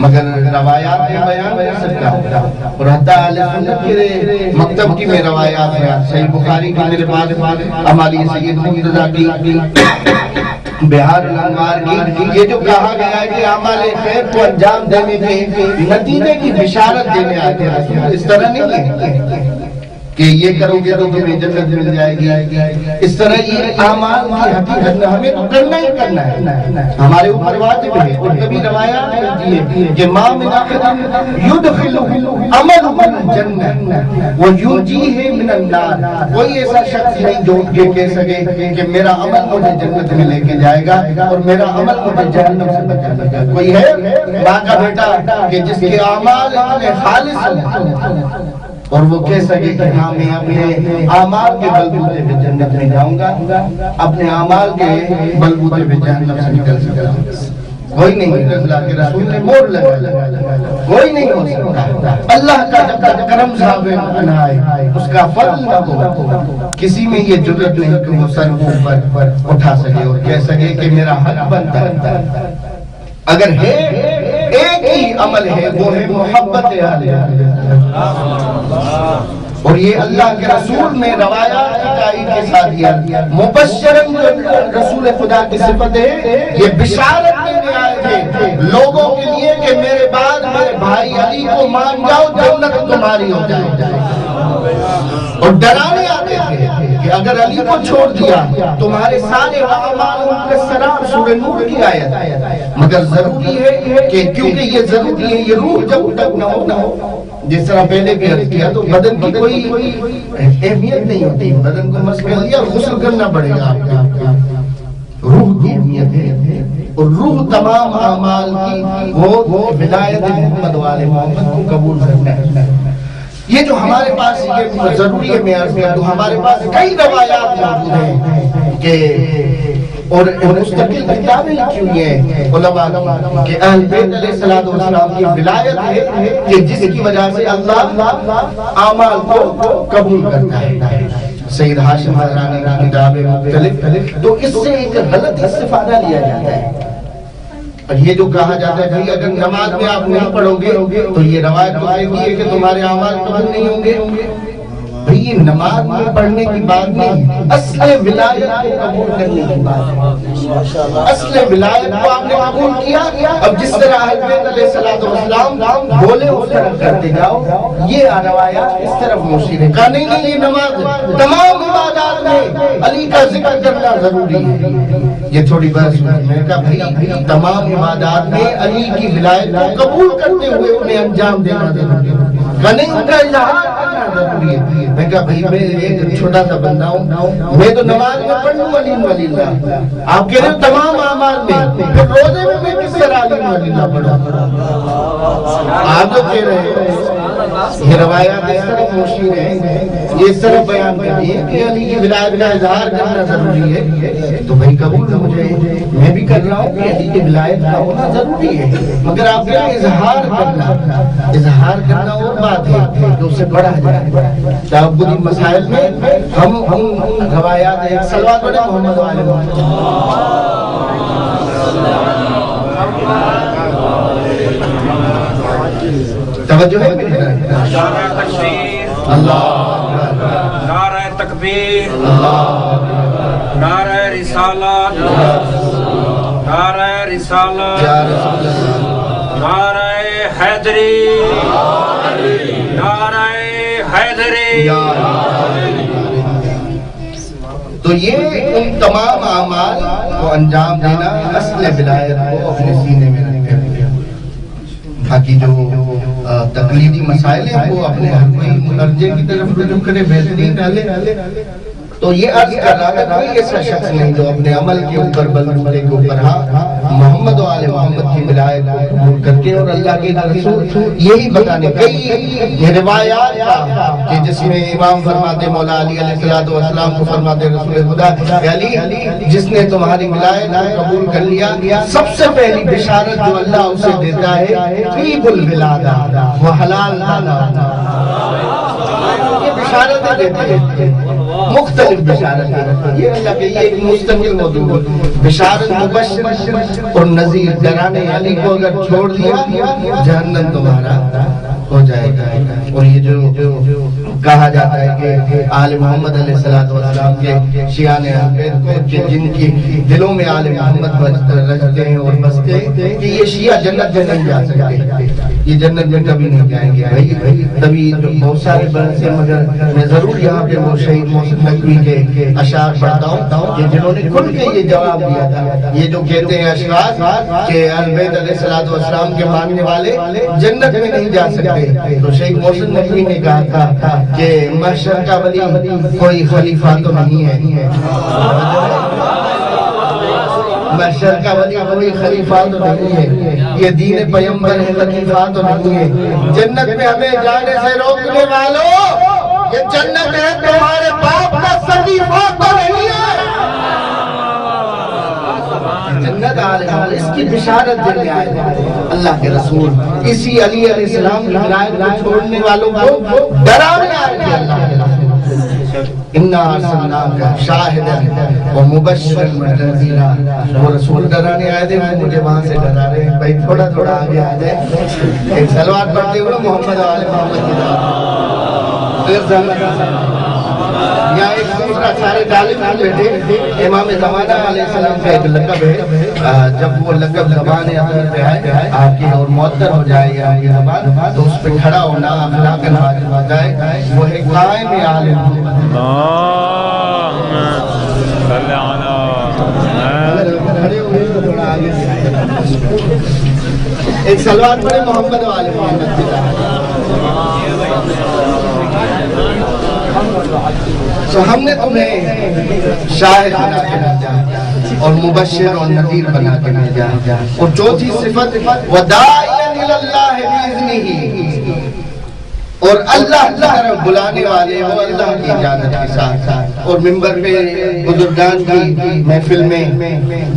مگر روایات میں بیان کر سکتا ہوں، اور حتیٰ اہل سنت کے مکتب کی میں روایات ہیں، صحیح بخاری کی میرے پاس ہماری سید مرتضیٰ کی بہار الانوار کی یہ جو کہا گیا ہے کہ اعمال خیر کو انجام دینے کے نتیجے کی بشارت دینے آتے ہیں، اس طرح نہیں ہے کہ یہ کرو گے تو تمہیں جنت مل جائے گی، اس طرح یہ اعمال کی حقیقت ہمیں تو کرنا ہی کرنا ہے، ہمارے اوپر واجب ہے۔ اور کبھی روایات ملتی ہے کہ ما من احد یدخل عملہ الجنہ وینجیہ من النار، کوئی ایسا شخص نہیں جو اٹھ کے کہہ سکے کہ میرا عمل مجھے جنت میں لے کے جائے گا اور میرا عمل مجھے جہنم سے بچائے گا۔ کوئی ہے ماں کا بیٹا کہ جس کے اعمال اتنے خالص ہوں اور وہ کہہ سکے کہ ہاں میں اپنے اعمال کے بلبوتے پہ جنت میں جاؤں گا، اپنے اعمال کے بلبوتے پہ جہنم سے نکل سکتا ہوں؟ کوئی نہیں، اللہ کے رسول نے مور لگا، کوئی نہیں ہو سکتا۔ اللہ کا جب تک کرم صاحب نہ آئے، اس کا فضل نہ ہو، کسی میں یہ جرأت نہیں کہ وہ سر اوپر اٹھا سکے اور کہہ سکے کہ میرا حق بنتا ہے۔ اگر ہے ایک ہی عمل ہے وہ ہے محبت اہل اور یہ اللہ کے رسول میں روایات کی تائید کے ساتھ دیا مبشرن رسول خدا کی صفت ہے، یہ بشارت دینے آئے تھے لوگوں کے لیے کہ میرے بعد میرے بھائی علی کو مان جاؤ جنت تمہاری ہو جائے، اور ڈرانے آتے تھے کہ اگر علی کو چھوڑ دیا تمہارے سارے اعمال ان کے سراب، سورہ نور کی آیت، مگر ضروری ہے کہ کیونکہ یہ ضروری ہے، یہ روح جب تک نہ ہو، جس طرح پہلے بھی عرض کیا تو بدن کی کوئی اہمیت نہیں ہوتی، بدن کو مس کر لیا غسل کرنا پڑے گا، روح کی اہمیت ہے، اور روح تمام اعمال کی وہ ولایت محمد والے محمد کو قبول کرنا ہے۔ یہ جو ہمارے پاس یہ ضروری ہے میں عرض کیا تو ہمارے پاس کئی روایات موجود ہیں کہ اور مستقل کتابیں لکھی ہوئی ہیں علماء کہ اہل بیت علیہ السلام کی ولایت ہے کہ جس کی وجہ سے اللہ اعمال کو قبول کرتا ہے۔ سید ہاشم حضرانی کی کتابیں مختلف، تو اس سے ایک غلط استفادہ لیا جاتا ہے۔ اور یہ جو کہا جاتا ہے بھائی اگر نماز میں آپ نہیں پڑھو گے تو یہ روایت تو کہتی ہے کہ تمہارے اعمال قبول نہیں ہوں گے۔ بھائی یہ نماز میں پڑھنے کی بات نہیں، اصل ولایت کو قبول کرنے کی بات ہے۔ اصل ولایت کو آپ نے قبول کیا، اب جس طرح اہل بیت علیہ السلام بولے اس طرح کرتے جاؤ، یہ روایات اس طرف مشیر ہے۔ کہا نہیں یہ نماز تمام عبادات میں علی کا ذکر کرنا ضروری ہے۔ یہ تھوڑی بحث میں نے کہا بھائی تمام عبادات میں علی کی ولایت کو قبول کرتے ہوئے انہیں انجام دینا ضروری ہے۔ کہا نہیں ان کا اظہار کرنا ضروری ہے۔ میں کہا بھائی میں ایک چھوٹا سا بندہ ہوں، میں تو نماز میں پڑھوں علی ولی اللہ، آپ کہہ رہے ہو تمام اعمال میں، پھر روزے میں کس طرح علی ولی اللہ پڑھوں؟ آپ جو کہہ رہے ہیں یہ روایات اس طرح مشہور ہیں، یہ اس طرح بیان کریے کہ علی کی ولایت کا اظہار کرنا ضروری ہے، تو بھائی قبول ہو جائے، میں بھی کر رہا ہوں کہ علی کی ولایت کا ہونا ضروری ہے، مگر آپ کا اظہار کرنا اور بات ہے کہ اسے پڑھا جائے۔ تعبدی مسائل میں ہم روایات ایک صلوات پڑھیں محمد والے توجہ ہے میری طرف؟ نعرہ تکبیر، اللہ، نعرہ تکبیر، اللہ، نعرہ رسالت، نعرہ رسالت، یا رسول اللہ، نعرہ حیدری، نعرہ حیدری۔ تو یہ ان تمام اعمال کو انجام دینا، اصل ولایت کو اپنے سینے میں رکھے ہوئے، باقی جو تقلیدی مسائل ہیں وہ اپنے ہر کوئی مرجع کی طرف رجوع کرے، بہترین ڈالے۔ تو یہ عرض کر رہا تھا کوئی ایسا شخص نہیں جو اپنے عمل کے اوپر بلبلے کے اوپر محمد و آل محمد کی ولایت کو قبول کر کے اور اللہ کے رسول یہی بتانے کئی روایات کہ جس میں امام فرماتے مولا علی علیہ السلام کو فرماتے رسول خدا علی جس نے تمہاری ولایت کو قبول کر لیا، سب سے پہلی بشارت جو اللہ اسے دیتا ہے طیب الولادہ، وہ حلال دانا، یہ بشارتیں دیتے ہیں، مختلف بشارت، یہ اللہ کے یہ ایک مستقل موضوع ہے۔ بشارت مبشر اور نذیر، ڈرانے علی کو اگر چھوڑ دیا جہنم تمہارا ہو جائے گا۔ اور یہ جو کہا جاتا ہے کہ آل محمد علیہ السلام کے شیعان اہل بیت کو کہ جن کی دلوں میں آل محمد رچتے ہیں اور بستے ہیں کہ یہ شیعہ جنت میں نہیں جا سکتے، یہ جنت میں کبھی نہیں جائیں گے۔ تبھی بہت سارے بحث ہیں، مگر میں ضرور یہاں پہ وہ شہید محسن نقوی کے اشعار پڑھتا ہوں کہ جنہوں نے کھل کے یہ جواب دیا تھا۔ یہ جو کہتے ہیں اشخاص کہ اہل بیت علیہ السلام کے ماننے والے جنت میں نہیں جا سکتے، تو شہید محسن نقوی نے کہا تھا کہ محشر کا ولی کوئی خلیفہ تو نہیں ہے، محشر کا ولی کوئی خلیفہ تو نہیں ہے، یہ دین پیغمبر ہے، خلیفہ تو نہیں ہے۔ جنت میں ہمیں جانے سے روکنے والوں، یہ جنت ہے تمہارے باپ کا خلیفہ تو نہیں ہے۔ جنت عالم اس کی بشارت دینے آئے اللہ کے رسول، اسی علی علیہ السلام کی ولایت کو چھوڑنے والوں کو ڈرانے آئے تھے اللہ کے رسول۔ اِنَّا أَرْسَلْنَاكَ شَاهِدًا وَمُبَشِّرًا وَنَذِيرًا، وہ رسول ڈرانے آئے تھے، وہ مجھے وہاں سے ڈرا رہے ہیں، بھائی تھوڑا تھوڑا آگے آ جائے، ایک صلوات پڑھتے ہوئے محمد و آل محمد کی ذات۔ یا ایک دوسرا سارے طالب بیٹھے، امام زمانہ علیہ السلام کا ایک لقب ہے، جب وہ لقب زبان عظیم پہ آئے آپ کی اور معطر ہو جائے یا آپ کی زبان، تو اس پہ کھڑا ہونا اخلاق واجب ہو جائے، وہ ہے قائم عالم۔ ایک صلوات پڑھے محمد و آل محمد کی تو ہم نے تمہیں شاہد بنا کے بھیجا اور مبشر اور نذیر بنا کے بھیجا، اور چوتھی صفت وَدَاعِيًا إِلَى اللَّهِ بِإِذْنِهِ، اور اللہ کی طرف بلانے والے وہ اللہ کی اجازت کے ساتھ۔ اور منبر پہ بزرگان کی محفل میں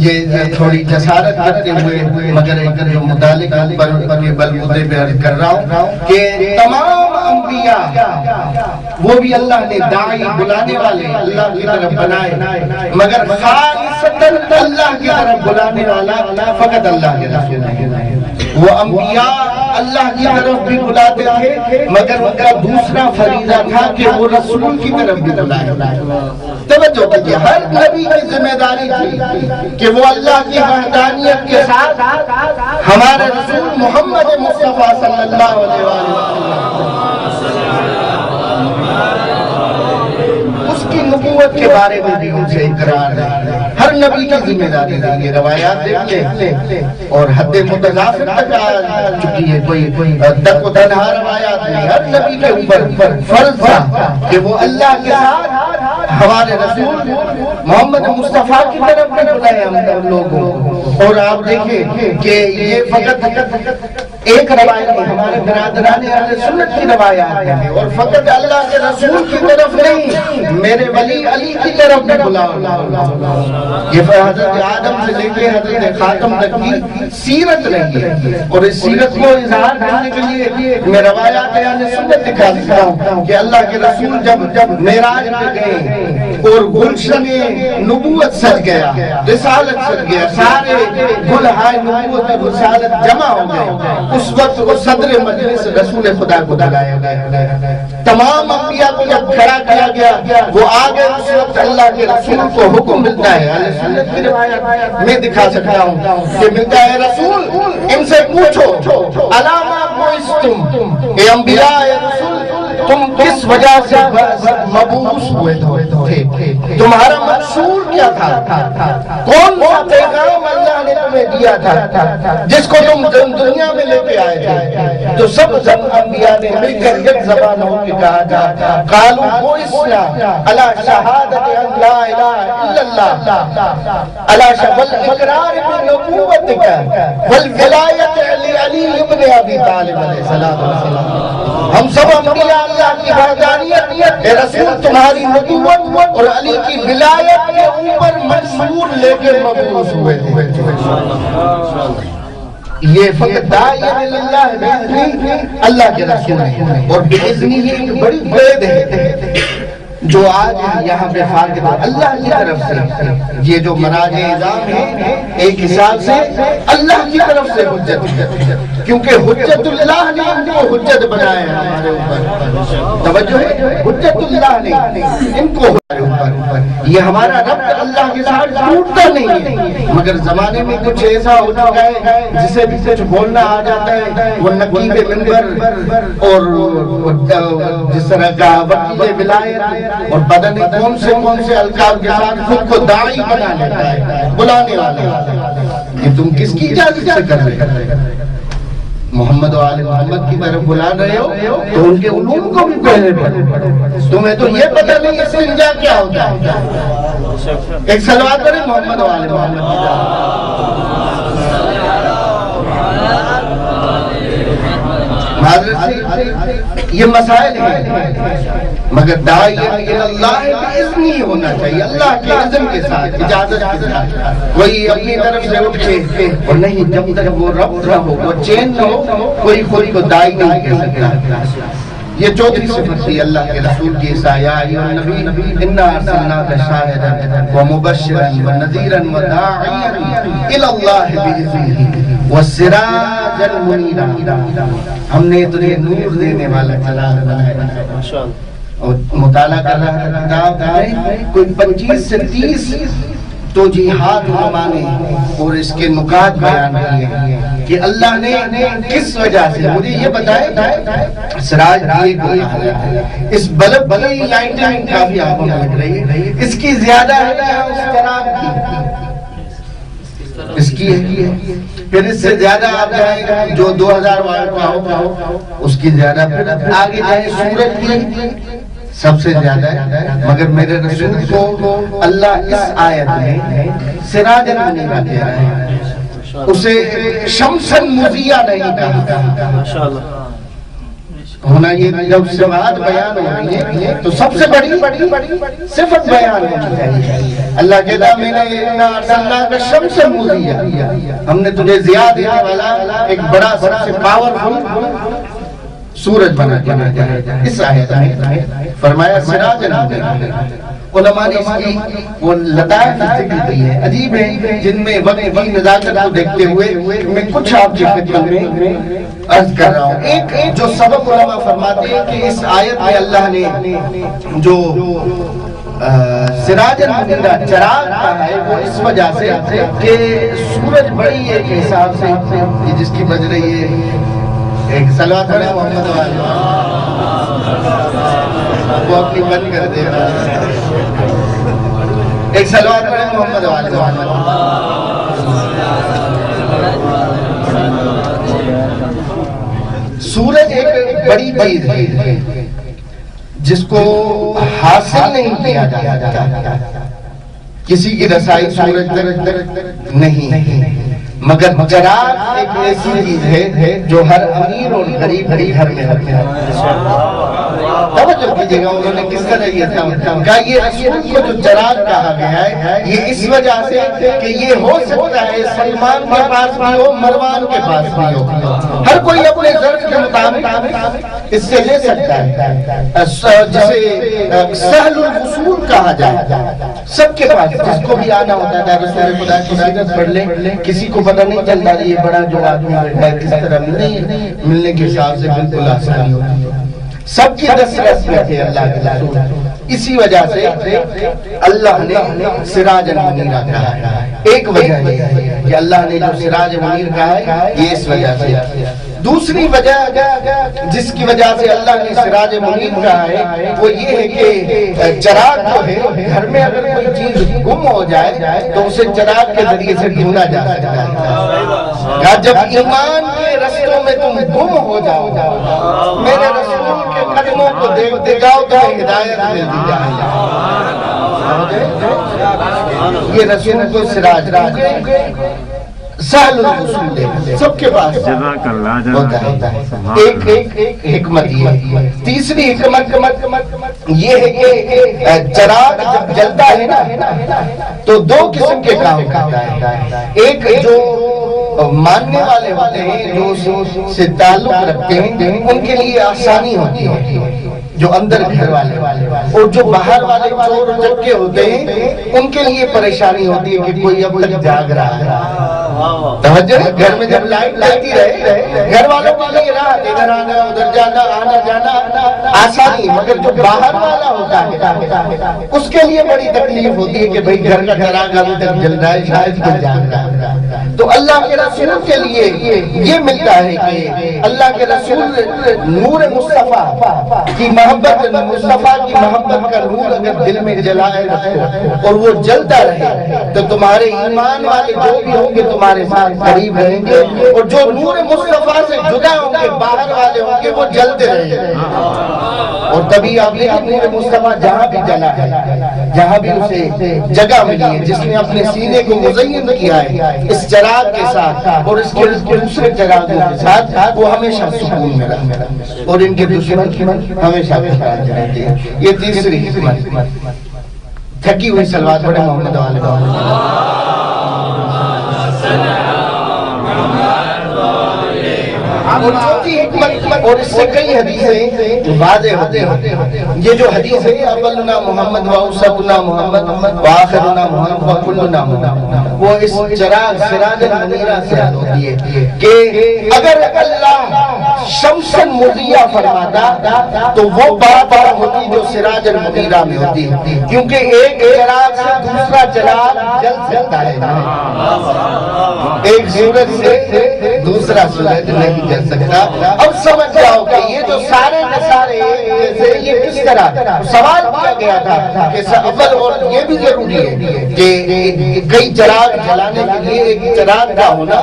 یہ تھوڑی جسارت کرتے ہوئے مگر ایک جو متعلق پر بلبوتے پہ عرض کر رہا ہوں کہ تمام انبیاء وہ بھی اللہ نے داعی بلانے والے اللہ کی طرف بنائے، مگر خالصتاً اللہ کی طرف بلانے والا فقط اللہ کے رسول ہے۔ وہ انبیاء اللہ کی طرف بھی بلاتے تھے، مگر ان کا دوسرا فریضہ تھا کہ وہ رسول کی طرف بھی بلائے۔ توجہ کیجئے، ہر نبی کی ذمہ داری تھی کہ وہ اللہ کی وحدانیت کے ساتھ ہمارے رسول محمد مصطفیٰ صلی اللہ علیہ وسلم اس کی نبوت کے بارے میں بھی ان سے اقرار ہے۔ ہر نبی کی ذمہ داری ہے۔ یہ روایات دیکھ لیں اور حد متضافر تک آ چکی ہے، کوئی تک و تنہا روایات نہیں۔ ہر نبی کے اوپر فرض تھا کہ وہ اللہ کے ساتھ ہمارے رسول محمد مصطفیٰ کی طرف بھی بلائے ہم لوگوں کو۔ اور آپ دیکھیں کہ یہ فقط ایک روایت ہے، ہمارے برادران اہل سنت کی روایات ہے، اور فقط اللہ کے رسول کی طرف نہیں، میرے ولی علی کی طرف بھی بلاؤ۔ یہ حضرت آدم سے لے کے حضرت خاتم تک کی سیرت رہی ہے، اور اس سیرت کو اظہار کرنے کے لیے میں روایات اہل سنت دکھا سکتا ہوں کہ اللہ کے رسول جب معراج پہ گئے اور گلشن نبوت سج گیا، رسالت سج گیا، سارے گلہائے نبوت اور رسالت جمع ہو گئے، اس وقت وہ صدر مجلس رسول خدا کو بلایا گیا۔ تمام انبیاء کو جب کھڑا کیا گیا وہ آگے، اس وقت اللہ کے رسول کو حکم ملتا ہے، اہل سنت کی روایت میں دکھا سکتا ہوں کہ ملتا ہے رسول ان سے پوچھو علامہ بعثتم، اے انبیاء اے رسول تم کس وجہ سے مبعوث ہوئے تھے، تمہارا منشور کیا تھا، کون سا پیغام اللہ نے تمہیں دیا تھا جس کو تم دنیا میں لے کے آئے تھے؟ تو سب انبیاء نے مل کر ایک زبان ہو کے کہا تھا، قالوا بعثنا علی شہادت ان لا الہ الا اللہ علی والاقرار بنبوتک والولایت لعلی ابن ابی طالب علیہ السلام۔ ہم سب انبیاء اللہ کی وحدانیت، اے رسول تمہاری نبوت اور علی کی ولایت کے اوپر منشور لے کے مبعوث ہوئے تھے۔ یہ فقط داعی اللہ ہے، اللہ کے رسول ہے، اور بإذنہ ہی ایک بڑی بید ہے جو آج یہاں پہ فاقد ہے اللہ کی طرف سے۔ یہ جو مراج اعظام ہے ایک حساب سے اللہ کی طرف سے حجت، کیونکہ حجت اللہ نے ان کو حجت بنایا ہے ہمارے اوپر۔ توجہ ہے، حجت اللہ نے ان کو ہمارے اوپر۔ یہ ہمارا ربط اللہ کے ساتھ ٹوٹتا نہیں ہے، مگر زمانے میں کچھ ایسا ہو چکا ہے جسے بھی کچھ بولنا آ جاتا ہے، وہ نقیب منبر اور جس طرح کا وکیل ولایت اور بدن کون سے القاب کے ساتھ خود کو داعی بنا لیتا ہے، بلانے والا۔ یہ تم کس کی اجازت سے کر رہے ہو؟ محمد و آل محمد کی طرف بلا رہے ہو تو ان کے علوم کو بھی پہلے پڑھو۔ تمہیں تو یہ پتہ نہیں استنجا کیا ہوتا ہے۔ ایک صلوات کریں محمد و آل محمد کی طرف۔ یہ مسائل ہیں، مگر داعی اللہ بإذن ہی ہونا چاہیے، اللہ کے اذن کے ساتھ، اجازت کے ساتھ۔ وہی اپنی طرف سے اٹھ کے اور نہیں، جب تک وہ رب نہ ہو، وہ چین نہ ہو، کوئی خود کو داعی نہیں کہہ سکتا۔ یہ چوتھی صفت تھی اللہ کے رسول کی، یا ایھا النبی انا ارسلناک شاہدا ومبشرا ونذیرا وداعیا الی اللہ بإذنہ وسراجا منیرا۔ ہم نے تجھے نور دینے والا جلال بنایا۔ اور مطالعہ کر رہا ہے کتاب میں کوئی 25 سے 30 توجیحات علماء نے اور اس کے نکات بیان کیے کہ اللہ نے کس وجہ سے، مجھے یہ بتائے سراج دیے کو اس بلب کی لائٹنگ کافی آپ کو لگ رہی ہے، اس کی زیادہ ہے اس چراغ کی، اس کی ہے، پھر اس سے زیادہ آپ جائیں جو 2000 واٹ کا ہو اس کی زیادہ، پھر آگے جائیں سورج کی سب سے زیادہ ہے، مگر میرے رسول کو اللہ اس آیت میں سراج منیرا کہہ رہا ہے، اسے شمسن مضیہ نہیں کہا۔ ہونا یہ جب صفات بیان ہو رہی ہے تو سب سے بڑی صفت بیان ہونی چاہیے۔ اللہ کہتا میں نے انا ارسلناک شمسا مضیہ، ہم نے تجھے ضیاء دینے والا ایک بڑا سب سے پاورفل سورج بنا کے بھیجا ہے۔ اس آیت میں فرمایا سراجا منیرا۔ علماء نے اس کی وہ لطائف ذکر کی ہے، عجیب ہے، جن میں وقت کی نزاکت کو دیکھتے ہوئے میں کچھ آپ کی خدمت میں عرض کر رہا ہوں۔ ایک جو سبب علماء فرماتے ہیں کہ اس آیت میں اللہ نے جو سراج المنیرہ چراغ کہا ہے وہ اس وجہ سے کہ سورج بڑی ایک حساب سے جس کی بج رہی ہے، ایک صلوات پڑھیں محمد والے، وہ اپنی بند کر دے گا، ایک صلوات پڑھیں محمد والے محمد۔ سورج ایک بڑی چیز ہے جس کو حاصل نہیں کیا جاتا، کسی کی رسائی سورج تک نہیں، مگر چراغ ایک ایسی چیز ہے جو ہر امیر اور غریب گھر میں رکھتے ہیں۔ توجہ کیجئے گا انہوں نے کس طرح یہ کہا، یہ رسول کو جو چراغ کہا گیا ہے یہ اس وجہ سے کہ یہ ہو سکتا ہے سلمان کے پاس بھی ہو، مروان کے پاس بھی ہو، ہر کوئی اپنے ضرورت کے مطابق اس سے لے سکتا ہے، جسے سہل الوصول کہا جائے، سب کے پاس جس کو بھی آنا ہوتا ہے۔ رسول خدا کی سیرت پڑھ لیں، کسی کو پتہ نہیں چلتا یہ بڑا جو آدمی بیٹھا ہے کس طرح ملنے کے حساب سے بالکل آسانی ہوتی ہے، سب کی دسترس میں تھے اللہ کے رسول، اسی وجہ سے اللہ نے سراج منیرا کہا ہے۔ ایک وجہ یہ ہے کہ اللہ نے جو سراج منیر کہا ہے یہ اس وجہ سے۔ دوسری وجہ جس کی وجہ سے اللہ نے سراج منیر کہا ہے وہ یہ ہے کہ چراغ جو ہے گھر میں اگر کوئی چیز گم ہو جائے تو اسے چراغ کے ذریعے سے ڈھونڈا جا سکتا ہے۔ جب ایمان کے رستوں میں تم گم ہو جاؤ، میرے رسول کے قدموں کو دیکھتے جاؤ تو ہدایت ملتی جائے۔ یہ رسول کو سراج سہل الوصول ہے، سب کے پاس ہوتا ہے۔ ایک حکمت یہ ہے۔ تیسری حکمت یہ ہے کہ چراغ جب جلتا ہے نا تو دو قسم کے کام کرتا ہے، ایک جو ماننے والے ہوتے ہیں جو سے تعلق رکھتے ہیں ان کے لیے آسانی ہوتی ہے، جو اندر گھر والے اور جو باہر والے چور چکے ہوتے ہیں ان کے لیے پریشانی ہوتی ہے کہ کوئی اب تک جاگ رہا ہے۔ توجہ، گھر میں جب لائٹ جلتی رہے گھر والوں کے لیے راحت، ادھر آنا ادھر جانا آنا جانا آسانی، مگر جو باہر والا ہوتا ہے اس کے لیے بڑی تکلیف ہوتی ہے کہ بھئی گھر کا چراغ ابھی تک جل رہا ہے، شاید کوئی جاگ رہا ہے۔ تو اللہ کے رسول کے لیے یہ ملتا ہے کہ اللہ کے رسول نور مصطفیٰ کی محبت، مصطفیٰ کی محبت کا نور اگر دل میں جلائے رکھو اور وہ جلتا رہے تو تمہارے ایمان والے جو بھی ہوں گے تمہارے ساتھ قریب رہیں گے، اور جو نور مصطفیٰ سے جدا ہوں گے باہر والے ہوں گے وہ جلتے رہیں گے۔ اور تبھی آپ دیکھیں نور مصطفیٰ جہاں بھی جلا ہے، جہاں بھی اسے جگہ ملی ہے، جس نے اپنے سینے کو مزین کیا ہے اس چراغ کے ساتھ اور اس کے دوسرے چراغوں کے ساتھ، وہ ہمیشہ سکون میں رہتا ہے اور ان کے دشمن ہمیشہ رہتے ہیں۔ یہ تیسری حکمت۔ تھکی ہوئی صلوات پڑھیں محمد والے اور چوتھی حکمت، اور اس سے کئی حدیثیں واضح ہوتے ہیں۔ یہ جو حدیث ہے اولنا محمد واوسطنا محمد واخرنا محمد وکلنا محمد، وہ اس چراغ سراج منیرہ سے ہوتی ہے کہ اگر اللہ شمس مضیہ فرماتا تو وہ بات ہوتی جو سراج منیرہ میں ہوتی ہے، کیونکہ ایک چراغ سے دوسرا چراغ جل سکتا ہے، ایک سورج سے دوسرا سورج نہیں جل سکتا۔ اب سمجھ جاؤ کہ یہ جو سارے کے سارے یہ کس طرح سوال کیا گیا تھا کہ اول، اور یہ بھی ضروری ہے کہ کئی چراغ جلانے کے لیے ایک چراغ کا ہونا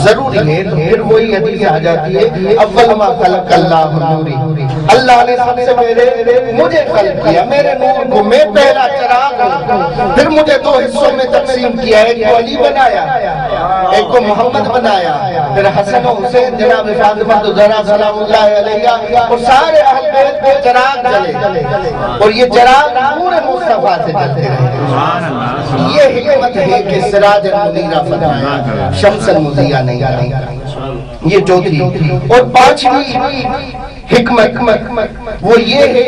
ضروری ہے، تو پھر وہی حدیث آ جاتی ہے اول ما خلق اللہ نوری، اللہ نے سب سے پہلے مجھے خلق کیا، میرے نور کو، میں پہلا چراغ ہوں، پھر مجھے دو حصوں میں تقسیم کیا، ایک کو علی بنایا، ایک کو محمد بنایا، پھر حسن و حسین جناب فاطمہ زہرا سلام اللہ علیہ اور سارے اہل بیت کے چراغ جلے اور یہ چراغ نور مصطفیٰ سے جلتے رہے۔ یہ حکمت ہے کہ سراج منیرہ فرمایا، شمس مضیہ نہیں۔ یہ چوتھی اور پانچویں حکمت وہ یہ ہے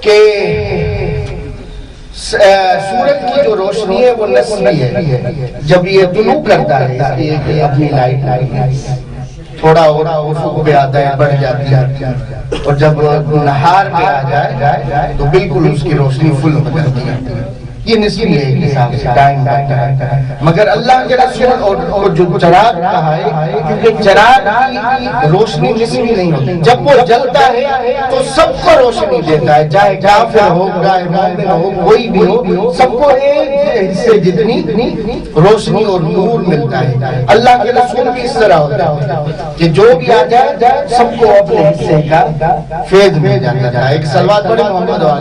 کہ سورج کی جو روشنی ہے وہ نسلی ہے. جب یہ طلوع کرتا ہے اس کی ایک اپنی لائٹ تھوڑا اور افق پہ آتا ہے بڑھ جاتی ہے, اور جب نہار پہ آ جائے تو بالکل اس کی روشنی فل ہو جاتی ہے. یہ نسبی ہے ایک حساب سے ٹائم ہے, مگر اللہ کے رسول اور جو چراغ کہا ہے کیونکہ چراغ کی روشنی نسبی نہیں ہوتی. جب وہ جلتا ہے تو سب کو روشنی دیتا ہے, چاہے کافر ہو چاہے مومن ہو کوئی بھی ہو, سب کو ایک حصے جتنی روشنی اور نور ملتا ہے. اللہ کے رسول بھی اس طرح ہوتا ہے کہ جو بھی آ جائے سب کو اپنے حصے کا فیض مل جاتا ہے. ایک صلوات پڑھیں محمد اور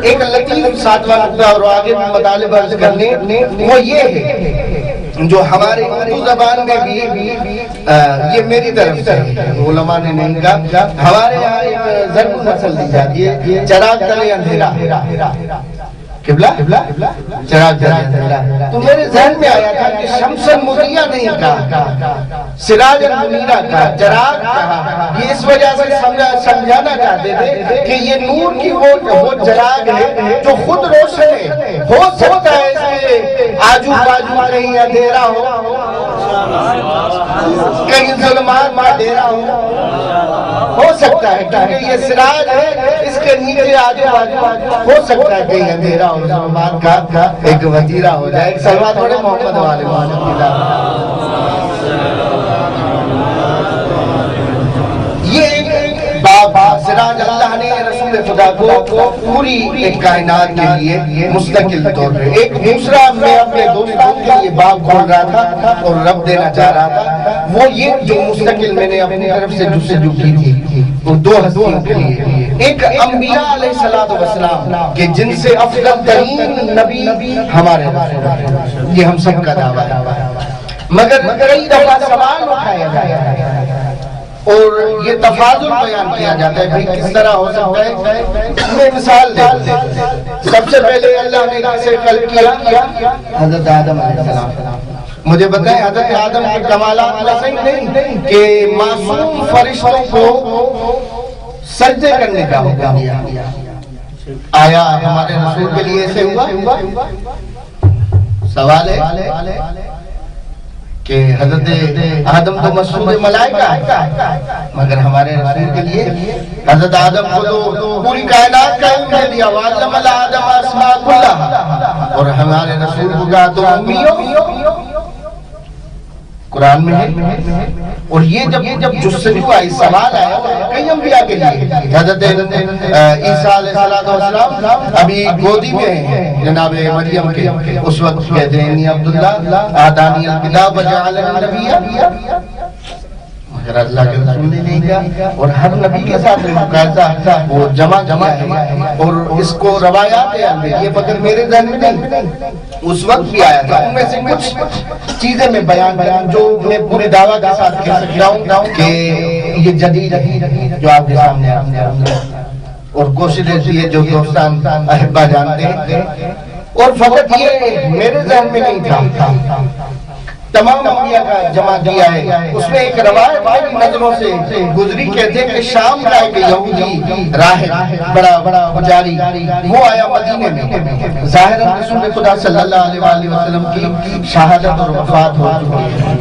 ایک لطیف ساتواں نقطہ اور آگے مطالبہ عرض کرنے وہ یہ ہے جو ہمارے اردو زبان میں بھی یہ میری طرف سے علماء نے نہیں کہا, ہمارے یہاں ایک ضرب مسل دی جاتی ہے چراغ تلے اندھیرا, قبلہ چراغ تلے اندھیرا. تو میرے ذہن میں آیا تھا کہ شمس المضیہ نہیں کہا, سراج المنیرہ کہا, چراغ کہا. یہ اس وجہ سے سمجھانا چاہتے تھے کہ یہ نور کی وہ چراغ ہے جو خود روشن ہے. ہو سکتا ہے اس کے آجو باجو کہیں اندھیرا ہو, کہیں ظلمات میں اندھیرا ہو سکتا ہے کیونکہ یہ سراج ہے, اس کے نیچے آجو باجو ہو سکتا ہے کہیں اندھیرا ہو, ظلمات کا ایک وزیرہ ہو جائے. ایک صلوات پڑھیں محمد والے سراج اللہ نے رسول خدا کو پوری ایک کائنات کے لیے مستقل طور پہ. ایک دوسرا میں اپنے دوستوں کے لیے باب کھول رہا تھا اور رب دینا چاہ رہا تھا, وہ یہ جو مستقل میں نے اپنی طرف سے جستجو کی تھی وہ دو ہستیوں کے لیے. ایک انبیاء علیہ السلام کہ جن سے افضل ترین نبی ہمارے, یہ ہم سب کا دعویٰ ہے, مگر کئی دفعہ سوال اٹھایا جاتا ہے اور یہ تفاضل بیان کیا جاتا ہے بھئی کس طرح ہو سکتا ہے. میں مثال دے, سب سے پہلے اللہ نے کسے خلق کیا؟ حضرت آدم علیہ السلام. مجھے بتائیں حضرت آدم کے کمالات میں صحیح نہیں کہ معصوم فرشتوں کو سجدے کرنے کا حکم دیا. آیا ہمارے رسول کے لیے ایسے ہوا؟ سوال ہے کہ حضرت آدم تو مسعود ملائکہ ہے, مگر ہمارے رسول کے لیے حضرت آدم کو تو پوری کائنات کا علم دے دیا, وَعَلَّمَ آدم الْأَسْمَاءَ كُلَّهَا, اور ہمارے رسول کو کہا تم امی ہو. قرآن میں ہے. اور یہ جب جستجو آئی, سوال آیا کئی انبیاء کے لیے. حضرت عیسیٰ علیہ السلام ابھی گودی میں ہیں جناب مریم کے, اس وقت کہتے ہیں انی عبداللہ آتانی الکتاب وجعلنی نبیّا, مگر اللہ کے رسول نے نہیں کہا. اور ہر نبی کے ساتھ مقایسہ وہ جمع ہے, اور اس کو روایات ہے, یہ فقط میرے ذہن میں نہیں, اس وقت بھی آیا تھا. ان میں سے کچھ چیزیں میں بیان جو میں پورے دعویٰ کے ساتھ کہہ سکتا ہوں کہ یہ جدید جو آپ کے سامنے اور کوشش رہتی ہے جو دوستان احبہ جانتے ہیں. اور فقط یہ میرے ذہن میں نہیں تھا, تمام انبیاء کا جمع کیا ہے. اس میں ایک روایت ہماری نظروں سے گزری, کہتے ہیں کہ شام کا ایک یہودی راہب بڑا پجاری وہ آیا مدینے میں. ظاہر رسول خدا صلی اللہ علیہ وآلہ وسلم کی شہادت اور وفات ہو چکی ہے.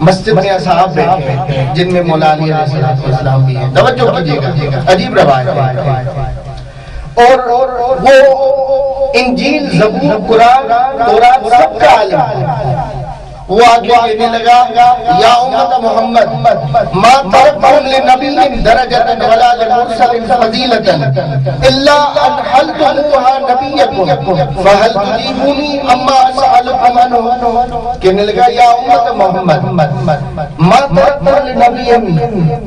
مسجد میں اصحاب بیٹھے ہیں جن میں مولا علی علیہ السلام بھی ہیں. توجہ کیجئے گا, عجیب روایت ہے. اور وہ انجیل, زبور, قرآن, تورات سب کا عالم ہے. وہ آگے کہنے لگا یا امت محمد ما ترکتم لنبی درجة ولا لمرسل فضیلة الا ان حلتموها نبیکم فهل تجیبونی اما اسألکم عنہ. کہنے لگا یا امت محمد ما ترکتم لنبی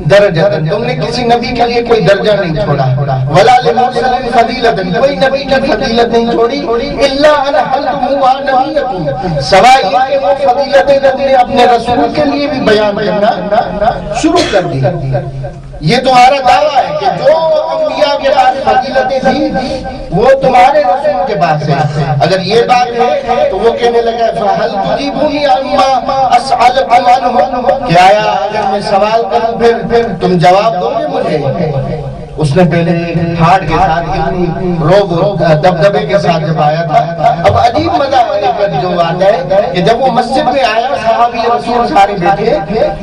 درجة, تم نے کسی نبی کے لیے کوئی درجہ نہیں چھوڑا, ولا لمرسل فضیلة, کوئی نبی کی فضیلت نہیں چھوڑی, الا ان حلتموها نبیکم, سوائے یہ کہ وہ فضیلت فضیلتیں تم نے اپنے رسول کے لیے بھی بیان کرنا شروع کر دی. یہ تمہارا دعویٰ ہے کہ جو انبیاء کے پاس فضیلتیں تھیں وہ تمہارے رسول کے پاس ہیں. اگر یہ بات ہے تو وہ کہنے لگا فَهَلْ تُجِيبُونِي عَمَّا أَسْأَلُكُمْ عَنْهُ کہ آیا اگر میں سوال کروں پھر تم جواب دو گے مجھے؟ اس نے پہلے ہارٹ کے ساتھ اتنی روب دبدبے کے ساتھ جب آیا تھا. اب عجیب مزہ لے کر جو آتا ہے کہ جب وہ مسجد میں آیا صحابی رسول سارے بیٹھے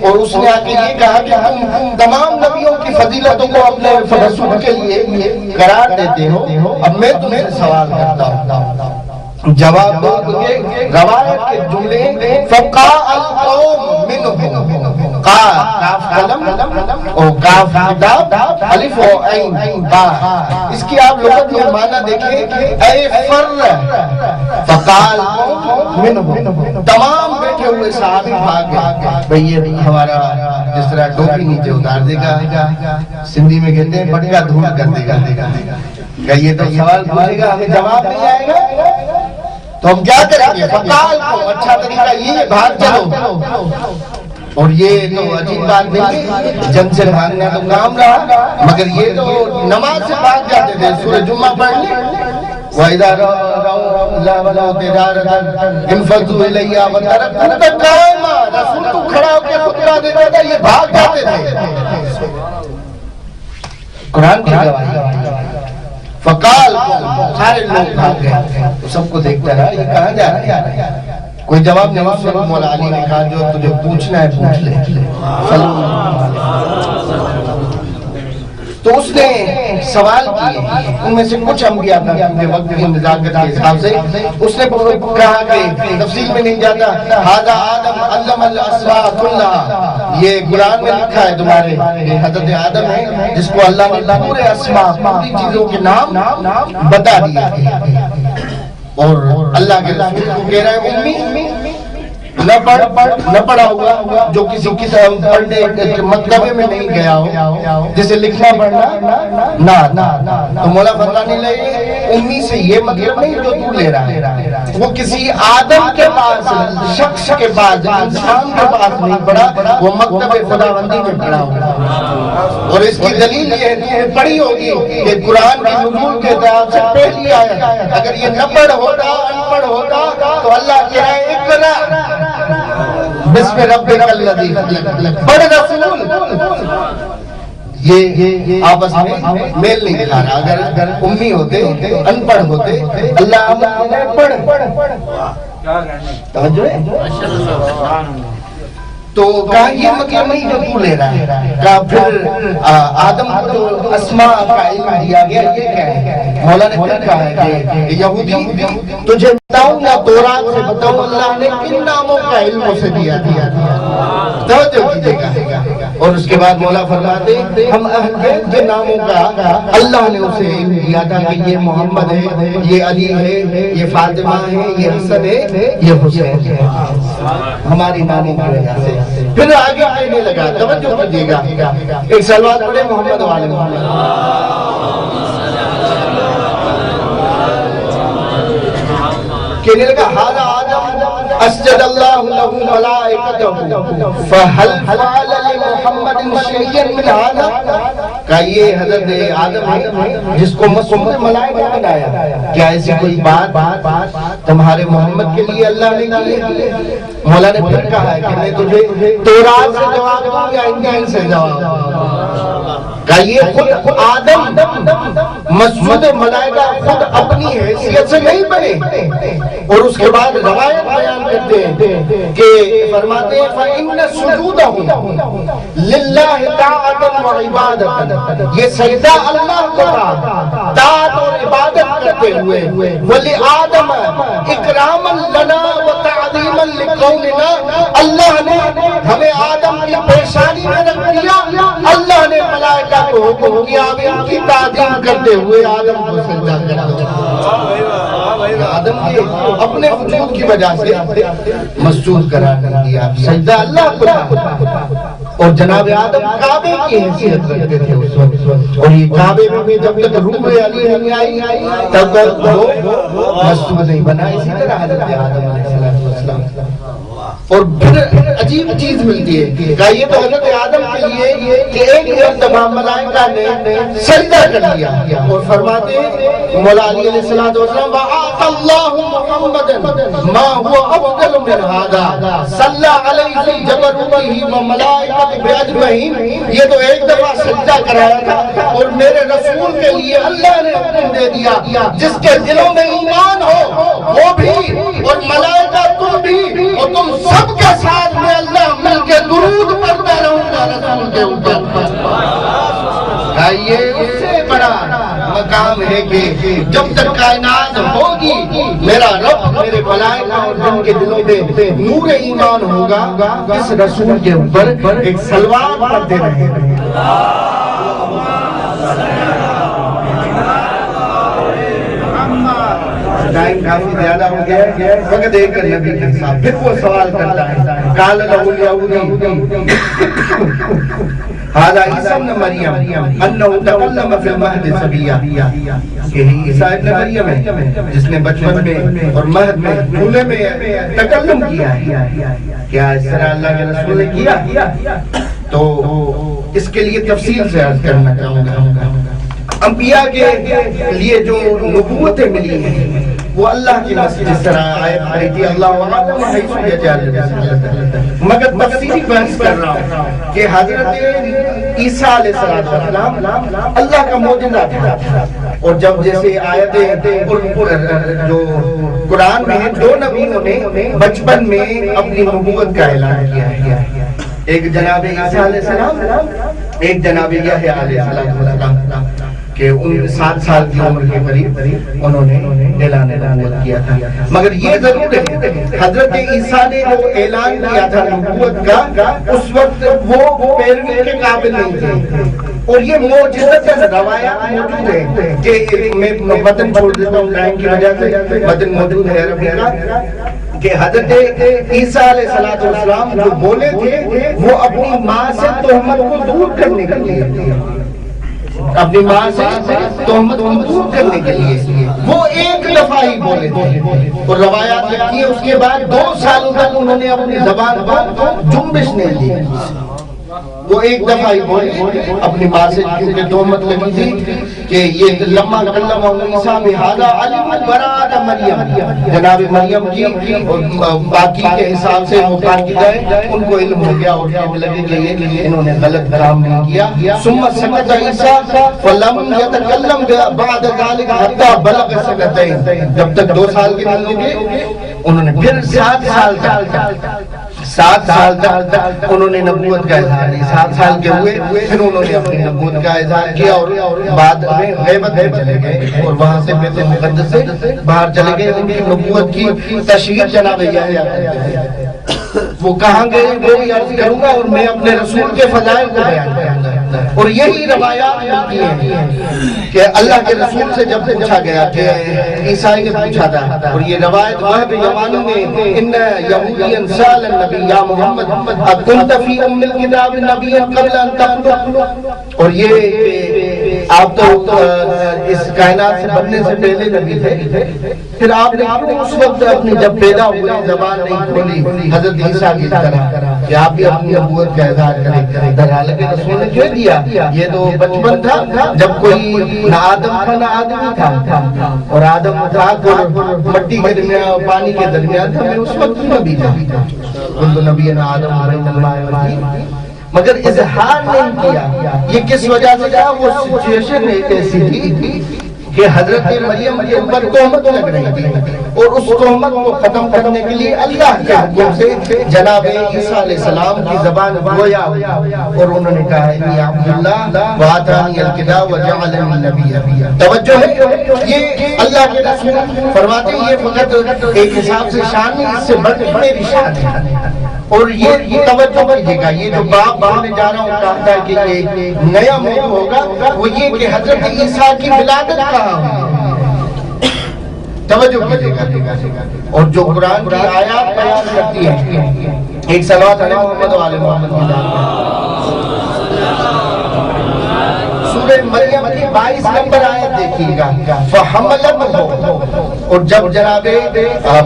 اور اس نے آ کے یہ کہا کہ ہم تمام نبیوں کی فضیلتوں کو اپنے رسول کے لیے قرار دیتے ہو, اب میں تمہیں سوال کرتا ہوں, جواب دو تمہیں. روایت کے جملے فقاء القوم منهم کاف قلم اور کاف کتاب الف و عین با. اس کی آپ لغت میں معنی دیکھیں اے فر فقاء القوم منهم تمام بیٹھے ہوئے صحابی بھاگ گئے. بھئی یہ ہمارا جس طرح ٹوپی نیچے اتار دے گا, سندھی میں کہتے ہیں بٹکا دھول کر دے گا, کہ یہ تو سوال پوچھے گا ہمیں جواب نہیں آئے گا تو ہم کیا کریں گے؟ فقال کو اچھا طریقہ یہ بھاگ چلو. اور یہ تو عجیب بات نہیں ہے, جنگ سے بھاگنا تو کام رہا, مگر یہ تو نماز سے بھاگ جاتے تھے. سورہ جمعہ پڑھ لیں وَإِذَا رَأَوْا لَا تِجَارَةً انفضوا إِلَيْهَا وَتَرَكُوكَ قَائِمًا. رسول تو کھڑا ہو کے خطبہ دیتا تھا, یہ بھاگ جاتے تھے. قرآن کی گواہی. فقال سارے لوگ بھاگ گئے. سب کو دیکھتا رہا یہ کہاں جا رہا ہے, کوئی جواب نہیں. مولا علی نے کہا جو تجھے پوچھنا ہے پوچھ لے. تو اس نے سوال کیے, ان میں سے کچھ انبیاء کا کیونکہ وقت کی نزاکت کے حساب سے اس نے کہا کہ تفصیل میں نہیں جاتا. ھذا آدم علم الاسماء کلھا, یہ قرآن میں لکھا ہے تمہارے حضرت آدم ہے جس کو اللہ نے پورے اسماء پوری چیزوں کے نام بتا دیے. اور اللہ کے رسول کو کہہ رہا ہے امی نہ پڑھا ہوا جو کسی کتاب پڑھنے مکتبے میں نہیں گیا ہو, جسے لکھنا پڑھنا نہ. تو مولا فرمانے لگے امی سے یہ مطلب نہیں جو تو لے رہا ہے, وہ کسی آدم کے پاس, شخص کے پاس, انسان کے پاس نہیں پڑھا, وہ مکتب خداوندی میں پڑھا ہوگا. اور اس کی دلیل یہ ہے تو نے پڑھی ہوگی کہ قرآن کی نزول کے اعتبار سے پہلی آیت. اگر یہ نہ پڑھ ہوتا, ان پڑھ ہوتا تو اللہ کہہ رہا ہے اقرا بسم ربک الذی خلق. بڑے رسول یہ آپس میں میل نہیں کھا رہا. اگر امی ہوتے, ان پڑھ ہوتے, اللہ پڑھ توجہ ہے تو کہا یہ مطلب نہیں جو تو لے رہا ہے. کہا پھر آدم کو جو اسماء کا علم دیا گیا یہ کیا ہے؟ مولا نے پھر کہا ہے کہ یہودی تجھے بتاؤں یا تورات سے بتاؤں اللہ نے کن ناموں کا علم اسے دیا تھا. توجہ کیجئے گا. اور اس کے بعد مولا فرماتے ہم اہل بیت کے ناموں کا اللہ نے اسے علم دیا تھا کہ یہ محمد ہے, یہ علی ہے, یہ فاطمہ ہے, یہ حسن ہے, یہ حسین ہے, ہماری ناموں کی وجہ سے. پھر آگے آنے لگا. توجہ کیجئے گا. ایک صلوات پڑھے محمد والے محمد. کہنے لگا ھذا آدم اسجد اللہ له ملائکته فهل فعل لمحمد شیئا من ھذا. کہ یہ حضرت آدم ہے جس کو مسعود ملائکہ بنایا, کیا ایسی کوئی بات تمہارے محمد کے لیے اللہ نے کی؟ مولا نے پھر کہا ہے کہ میں تجھے تورات سے جواب دوں یا انجیل سے جواب دوں. کہ یہ خود آدم مسعود ملائکہ خود اپنی حیثیت سے نہیں بنے. اور اس کے بعد روایت بیان کرتے ہیں کہ فرماتے ہیں فَإِنَّ سُجُودَهُ لِلَّهِ طَاعَةً وَعِبَادَةً, یہ سجدہ اللہ کو تھا طاعت اور عبادت کرتے ہوئے. وَلِآدَمَ إِكْرَامًا لَنَا وَتَعْظِيمًا لِقَوْلِنَا, اللہ نے ہمیں آدم کی پیشانی میں رکھ دیا, اللہ نے ملائکہ کو حکم کیا ان کی تعظیم کرتے ہوئے آدم کو سجدہ کرنا. آدم کے اپنے وجود کی وجہ سے مسجود قرار نہیں دیا, سجدہ اللہ کو تھا. اور جناب آدم کعبے کی حیثیت رکھتے تھے اس وقت, اور یہ کعبے میں جب تک روح علی نہیں آئی تب تک وہ مسجود نہیں بنا. اسی طرح حضرت آدم علیہ السلام اور پھر عجیب چیز ملتی ہے کہ یہ تو حضرت آدم کے لیے کہ ایک مرتبہ ملائکہ نے سجدہ کر لیا اور فرماتے مولا علی علیہ السلام وَآتَ اللَّهُ مُحَمَّدًا مَا هُوَ أَفْضَلُ مِنْ هَذَا صَلَّى عَلَيْهِ فِي جَبَرُوتِهِ وَمَلَائِكَتِهِ بِأَجْمَعِينَ. یہ تو ایک دفعہ سجدہ کرایا تھا اور میرے رسول کے لیے اللہ نے حکم دے دیا جس کے دلوں میں ایمان ہو وہ بھی اور ملائکہ تم بھی اور تم سب کے ساتھ میں اللہ مل کے درود پڑھتا رہوں گا رسول کے اوپر. یہ اس سے بڑا مقام ہے کہ جب تک کائنات ہوگی میرا رب میرے ملائکہ اور جن کے دلوں میں نور ایمان ہوگا اس رسول کے اوپر ایک صلوات پڑھتے رہیں. ٹائم کافی زیادہ ہو گیا ہے وقت ایک نبی کے ساتھ پھر وہ سوال کرتا ہے قال له اليهودي هذا عیسی ابن مریم انه تکلم فی المہد صبیا یہی عیسی ابن مریم ہے جس نے بچپن میں اور مہد میں کھلے میں تکلم کیا ہے. کیا اس طرح اللہ کے رسول نے کیا؟ تو اس کے لیے تفصیل سے عرض کرنا چاہوں گا. انبیاء کے لیے جو نبوتیں ملی ہیں وہ اللہ کی نصیحت جس طرح آیت آئی تھی اللہ عالم حیث یجعل مگر تفصیلی بحث کر رہا ہوں کہ حضرت عیسیٰ علیہ السلام اللہ کا معجزہ تھا. اور جب جیسے آیتیں جو قرآن میں ہیں دو نبیوں نے بچپن میں اپنی نبوت کا اعلان کیا ہے. ایک جناب عیسیٰ علیہ السلام ایک جناب یحییٰ علیہ السلام کہ ان 7 سال کی عمر کے قریب انہوں نے اعلان نبوت کیا تھا. مگر یہ ضرور ہے حضرت عیسیٰ نے جو اعلان کیا تھا نبوت کا اس وقت وہ پیروی کے قابل نہیں تھے اور یہ معجزت روایات موجود ہے کہ میں وطن چھوڑ دیتا ہوں ٹائم کی وجہ سے وطن موجود ہے عربی کا کہ حضرت عیسیٰ علیہ السلام جو بولے تھے وہ اپنی ماں سے تہمت کو دور کرنے کے لیے اپنی ماں سے تہمت کو دور کرنے کے لیے وہ ایک دفعہ ہی بولے تھے اور روایات لکھی ہے اس کے بعد 2 سالوں تک انہوں نے اپنی زبان پر جنبش نہیں دی. وہ ایک دفعہ ہی بولے اپنی ماں سے کیونکہ تہمت لگی تھی کہ یہ لما کلم عیسیٰ بہذا علم برات مریم جناب مریم کی اور باقی کے حساب سے وہ پاکیزہ ہے ان کو علم ہو گیا اور کہنے لگے کہ یہ انہوں نے غلط کام نہیں کیا. ثم سکت عیسیٰ فلم یتکلم بعد ذلك حتى بلغ سنتين جب تک 2 سال کے نہیں ہوئے انہوں نے پھر 7 سال تک انہوں نے نبوت کا اظہار کیا. 7 سال کے ہوئے پھر انہوں نے اپنی نبوت کا اظہار کیا اور بعد میں غیبت میں چلے گئے اور وہاں سے بیت مقدس سے باہر چلے گئے. ان کی نبوت کی تشریح جناب یحییٰ وہ کہاں گئے وہ بھی عرض کروں گا اور میں اپنے رسول کے فضائل کو بیان کروں گا. اور یہی روایات ملتی ہیں کہ اللہ کے رسول سے جب پوچھا گیا کہ عیسائی نے پوچھا تھا اور یہ روایت وہب یمانی میں ان یہودی سال النبی یا محمد اکنت فی ام الکتاب نبی قبل ان تخلق اور یہ آپ تو اس کائنات سے بننے سے پہلے نبی تھے پھر آپ نے اس وقت اپنی جب پیدا ہوئے زبان نہیں کھولی حضرت عیسیٰ کی طرح کہ آپ بھی اپنی نبوت کا اظہار کریں. درحال کے رسول نے کیوں دیا یہ تو بچپن تھا جب کوئی نہ آدم تھا نہ آدمی تھا اور آدم تھا مٹی کے درمیان اور پانی کے درمیان تھا میں اس وقت نبی تھا کل نبی نہ آدم مگر اظہار نہیں کیا. یہ کس وجہ سے کہا وہ سچویشن ایسی تھی کہ حضرت مریم کے اوپر تہمت لگ رہی تھی اور اس تہمت کو ختم کرنے کے لیے اللہ کے حکم سے جناب عیسیٰ علیہ السلام کی زبان گویا اور انہوں نے کہا انی عبداللہ وآتانی الکتاب وجعلنی نبیا. توجہ ہے یہ اللہ کے رسول فرماتے ہیں یہ فقط ایک حساب سے شان نہیں اس سے بڑھ کے میری شان ہے. اور یہ توجہ کیجیے گا یہ جو باپ بولنے جا رہا ہوں کہتا ہے کہ یہ نیا موضوع ہوگا وہ یہ کہ حضرت عیسیٰ کی ولادت کہاں ہوئی. توجہ کیجیے گا اور جو قرآن کی آیات بیان کرتی ہے ایک صلوات علی محمد و آل محمد کی سورہ مریم کی 22 نمبر آیت دیکھیے گا فحملتہ اور جب جناب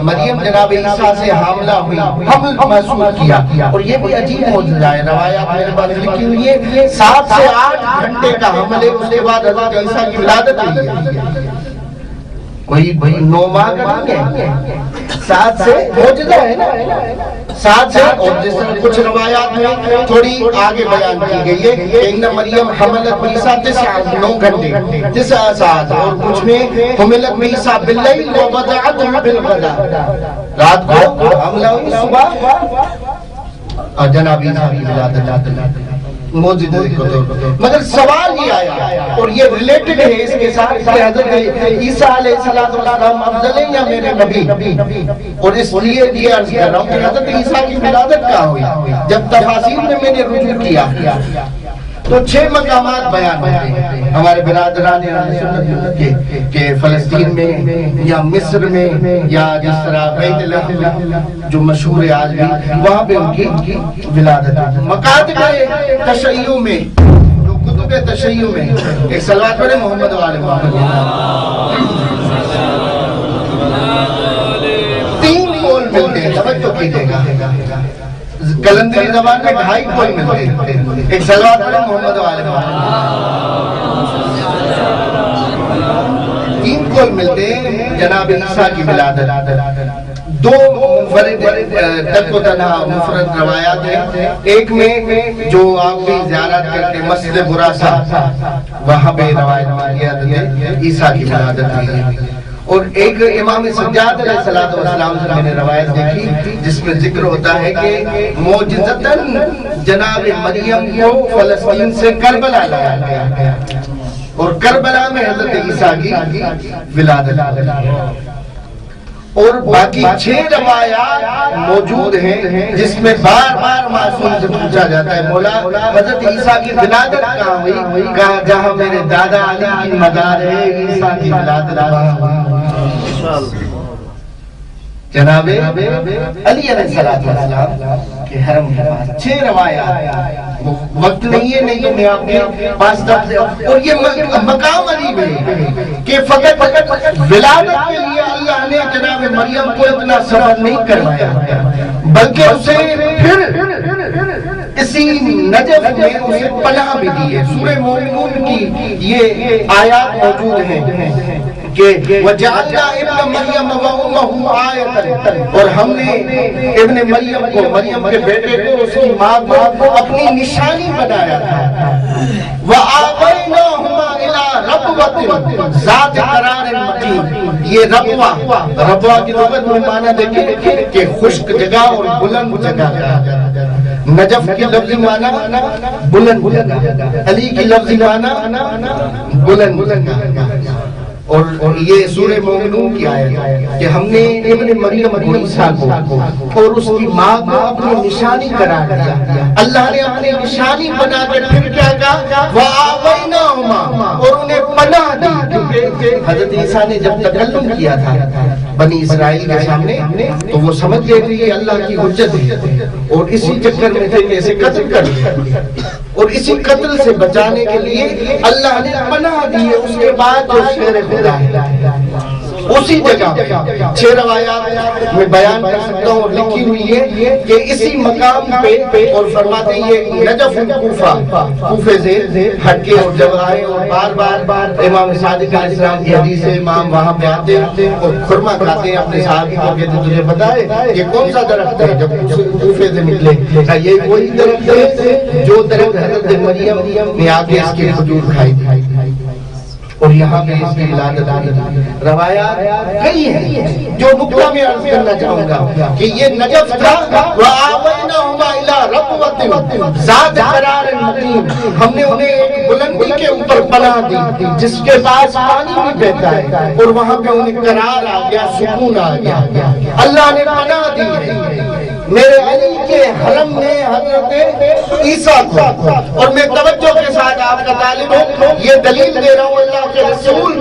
مریم جناب عیسیٰ سے حاملہ ہوئی، حمل محسوس کیا، اور یہ بھی عجیب معجزہ ہے، روایات میرے پاس لکھی ہوئی ہے 7 سے 8 گھنٹے کا حمل ہے، اس کے بعد حضرت عیسیٰ کی ولادت ہوئی ہے۔ کوئی 9 ماہ کا نہیں ہے، 7 سے معجزہ ہے نا، 7 سے، اور جس طرح کچھ روایات میں تھوڑی آگے بیان کی گئی ہے کہ ان مریم حملت عیسیٰ 9 گھنٹے 9 ساعت، اور کچھ میں حملت عیسیٰ باللیل و وضعته بالغداء، رات کو حملہ ہوئی، صبح اور جناب عیسیٰ کی ولادت موجودہ کو طور پر۔ مگر سوال یہ آیا، اور یہ ریلیٹڈ ہے اس کے ساتھ کہ حضرت عیسیٰ علیہ السلام افضل ہیں یا میرے نبی، اور اس لیے یہ عرض کر رہا ہوں کہ حضرت عیسیٰ کی ولادت کہاں ہوئی؟ جب تفاسیر میں نے رجوع کیا تو 6 مقامات بیان ہوتے ہیں ہمارے برادران سنت کہ فلسطین میں یا مصر میں یا جس طرح بیت لحم جو مشہور ہے آج بھی، وہاں پہ ان کی ولادت ہے۔ مکاتب تشیع میں، جو کتب تشیع میں، ایک صلوات پڑھے محمد و آل محمد۔ 3 قول ملتے ہیں، توجہ کیجئے گا، کلندری زبان میں 2.5 قول ملتے ہیں، ایک صلوات پڑھے محمد و آل محمد۔ 3 قول ملتے ہیں جناب عیسیٰ کی ولادت۔ 2 منفرد تک و تنہا مفرد روایات ہیں، ایک میں جو آپ بھی زیارت کرتے مسجد براسا، وہاں پہ روایت میں عیسیٰ کی ولادت ہوئی ہے، اور ایک امام سجاد علیہ السلام سے میں نے روایت دیکھی جس میں ذکر ہوتا ہے کہ معجزتاً جناب مریم کو فلسطین سے کربلا لایا گیا اور کربلا میں حضرت عیسیٰ کی ولادت ہوئی۔ اور باقی 6 روایات موجود ہیں جس میں بار بار معصوم سے پوچھا جاتا ہے، مولا حضرت عیسیٰ کی ولادت کہاں ہوئی؟ کہا جہاں میرے دادا علی کی مزار ہے، عیسیٰ کی ولادت وہاں ہوئی۔ جناب علی علیہ السلام کے حرم کے پاس 6 روایات، وقت نہیں ہے، نہیں تو میں آپ کے پاس اور یہ مقام علی ہے کہ فقط ولادت کے لیے اللہ نے جناب مریم کو اتنا صبر نہیں کروایا، بلکہ اسے پھر اسی نجف میں اسے پناہ بھی دی ہے۔ سورہ مومنون کی یہ آیات موجود ہیں کہ وَجَعَلْنَا ابْنَ مَرْيَمَ وَأُمَّهُ آیَةً، اور ہم نے ابن مریم کو، مریم کے بیٹے کو، اس کی ماں کو اپنی نشانی بنایا تھا۔ وَآوَيْنَاهُمَا إِلَىٰ رَبْوَةٍ ذَاتِ قَرَارٍ مَّكِينٍ، یہ ربوہ کی لغت میں معنی دیکھیں کہ خشک جگہ اور بلند جگہ کا، نجف کی لفظی معنی بلند جگہ، علی کی لفظی معنی بلند جگہ۔ اور یہ سورہ مومنون کی آیت ہے کہ ہم نے ابن مریم عیسیٰ کو اور اس کی ماں کو اپنی نشانی قرار دیا، اللہ نے اپنی نشانی بنا کر پھر کیا کہا؟ وَآوَيْنَاهُمَا، اور انہیں پناہ دی، کیونکہ حضرت عیسیٰ نے جب تکلم کیا تھا بنی اسرائیل کے سامنے تو وہ سمجھ گئے کہ یہ اللہ کی حجت ہے، اور اسی چکر میں تھے کہ اسے قتل کر دیا، اور اسی قتل سے بچانے کے لیے اللہ نے پناہ دی ہے۔ اس کے بعد جو شیر خدا ہے اسی جگہ 6 روایات میں بیان کر سکتا ہوں اور لکھی ہوئی ہے کہ اسی مقام پہ، اور فرماتے ہیں یہ نجف کوفے سے ہٹ کے اور جب آئے، اور بار بار امام صادق علیہ السلام کی حدیث سے امام وہاں پہ آتے اور خرما کھاتے ہیں، اپنے صحابی کو کہتے تجھے پتا ہے یہ کون سا درخت ہے؟ جب کوفے سے نکلے یہ وہی درخت ہے جو درخت حضرت مریم نے آگے اس کی کھجور کھائی تھی، اور یہاں پہ اس کی ولادت ہوئی۔ روایات کئی ہیں، جو نقطہ میں عرض کرنا چاہوں گا کہ یہ نجف تھا، وَآوَيْنَاهُمَا إِلَىٰ رَبْوَةٍ ذَاتِ قَرَارٍ مَّكِينٍ، ہم نے انہیں ایک بلندی کے اوپر پناہ دی جس کے پاس پانی بھی بہتا ہے، اور وہاں پہ انہیں قرار آ گیا، سکون آ گیا، اللہ نے پناہ دی ہے۔ میرے علی کے حرم نے حضرت عیسیٰ کو، اور میں توجہ کے ساتھ آپ کا طالب ہوں، یہ دلیل دے رہا ہوں اللہ کے رسول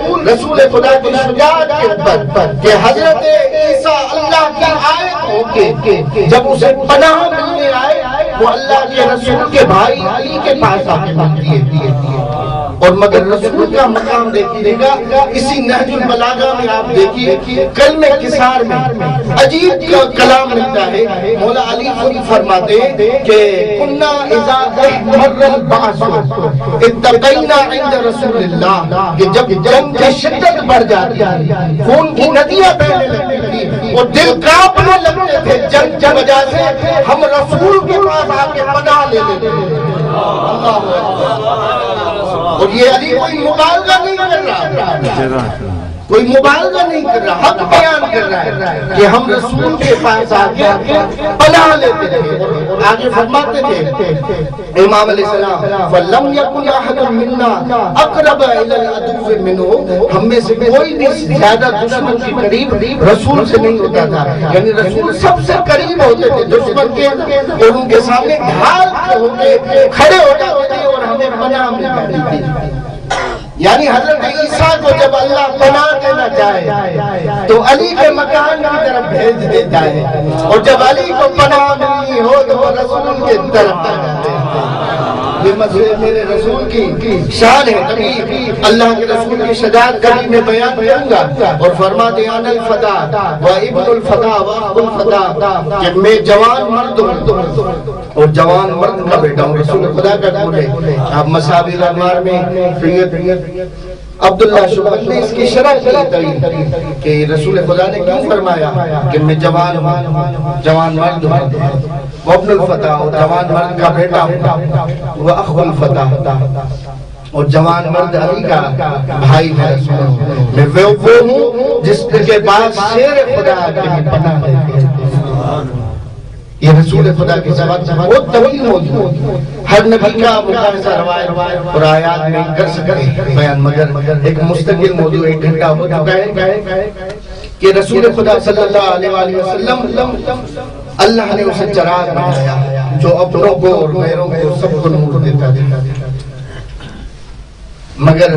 خدا کی شجاعت کے اوپر کہ حضرت عیسیٰ اللہ کی آیت ہو کے جب اسے پناہ ملنے آئے وہ اللہ کے رسول کے بھائی علی کے پاس آ کے مل دیے۔ اور مگر رسول کا مقام دیکھیے گا اسی نہج البلاغہ میں آپ دیکھیے کلم کسار میں عجیب کلام لکھتا ہے مولا علی خود فرماتے کہ کنا اذا احمر البعث اتقینا عند رسول اللہ کہ جب جنگ کی شدت بڑھ جاتی ہے خون کی ندیاں بہنے لگتی تھی اور دل کانپنے لگتے تھے جنگ کی وجہ سے ہم رسول کے پاس آ کے پناہ لے لیتے تھے اور یہ علی کوئی مبالغہ نہیں کر رہا کوئی مبالغہ نہیں کر رہا حق بیان کر رہا ہے کہ ہم رسول کے پاس آگے پناہ لیتے تھے اور آگے فرماتے تھے امام علیہ السلام فَلَمْ يَكُنْ أَحَدٌ مِنَّا أَقْرَبَ إِلَى الْعَدُوِّ مِنْهُ ہم میں سے کوئی بھی زیادہ دشمن کے قریب رسول سے نہیں ہوتا تھا یعنی رسول سب سے قریب ہوتے تھے دشمن کے اور ان کے سامنے ڈھال ہو کے کھڑے ہو جاتے تھے اور ہمیں پناہ مل جاتی تھی یعنی حضرت عیسیٰ کو جب اللہ پناہ دینا چاہے تو علی کے مکان کی طرف بھیج دیتا ہے اور جب علی کو پناہ ملنی ہو تو وہ رسول کی طرف آ جاتے ہیں یہ مسئلہ میرے رسول کی شان ہے کبھی اللہ کے رسول کی شجاعت کبھی میں بیان کروں گا اور فرماتے ہیں انا الفدا و ابن الفدا و ابو الفدا کہ میں جوان مرد ہوں اور جوان مرد کا بیٹا ہوں رسول خدا کا قول ہے آپ مصابیح الانوار میں سید عبداللہ شبلی نے اس کی شرح کی کہ رسول خدا نے کیوں فرمایا کہ میں جوان مرد ہوں وہ ابن الفتح اور جوان مرد کا بیٹا ہوں وہ اخو الفتح اور جوان مرد علی کا بھائی ہے میں وہ ہوں جس کے بعد شیر خدا کے پناہ ہے یہ رسول خدا کی زبان بہت طویل موضوع ہر نبی کا مقابلہ روایت اور آیات میں کر سکتے بیان مگر ایک مستقل موضوع ایک گھنٹہ ہو چکا ہے کہ رسول خدا صلی اللہ علیہ وسلم اللہ نے اسے چراغ بنایا جو اپنوں کو اور غیروں کو سب کو نور دیتا مگر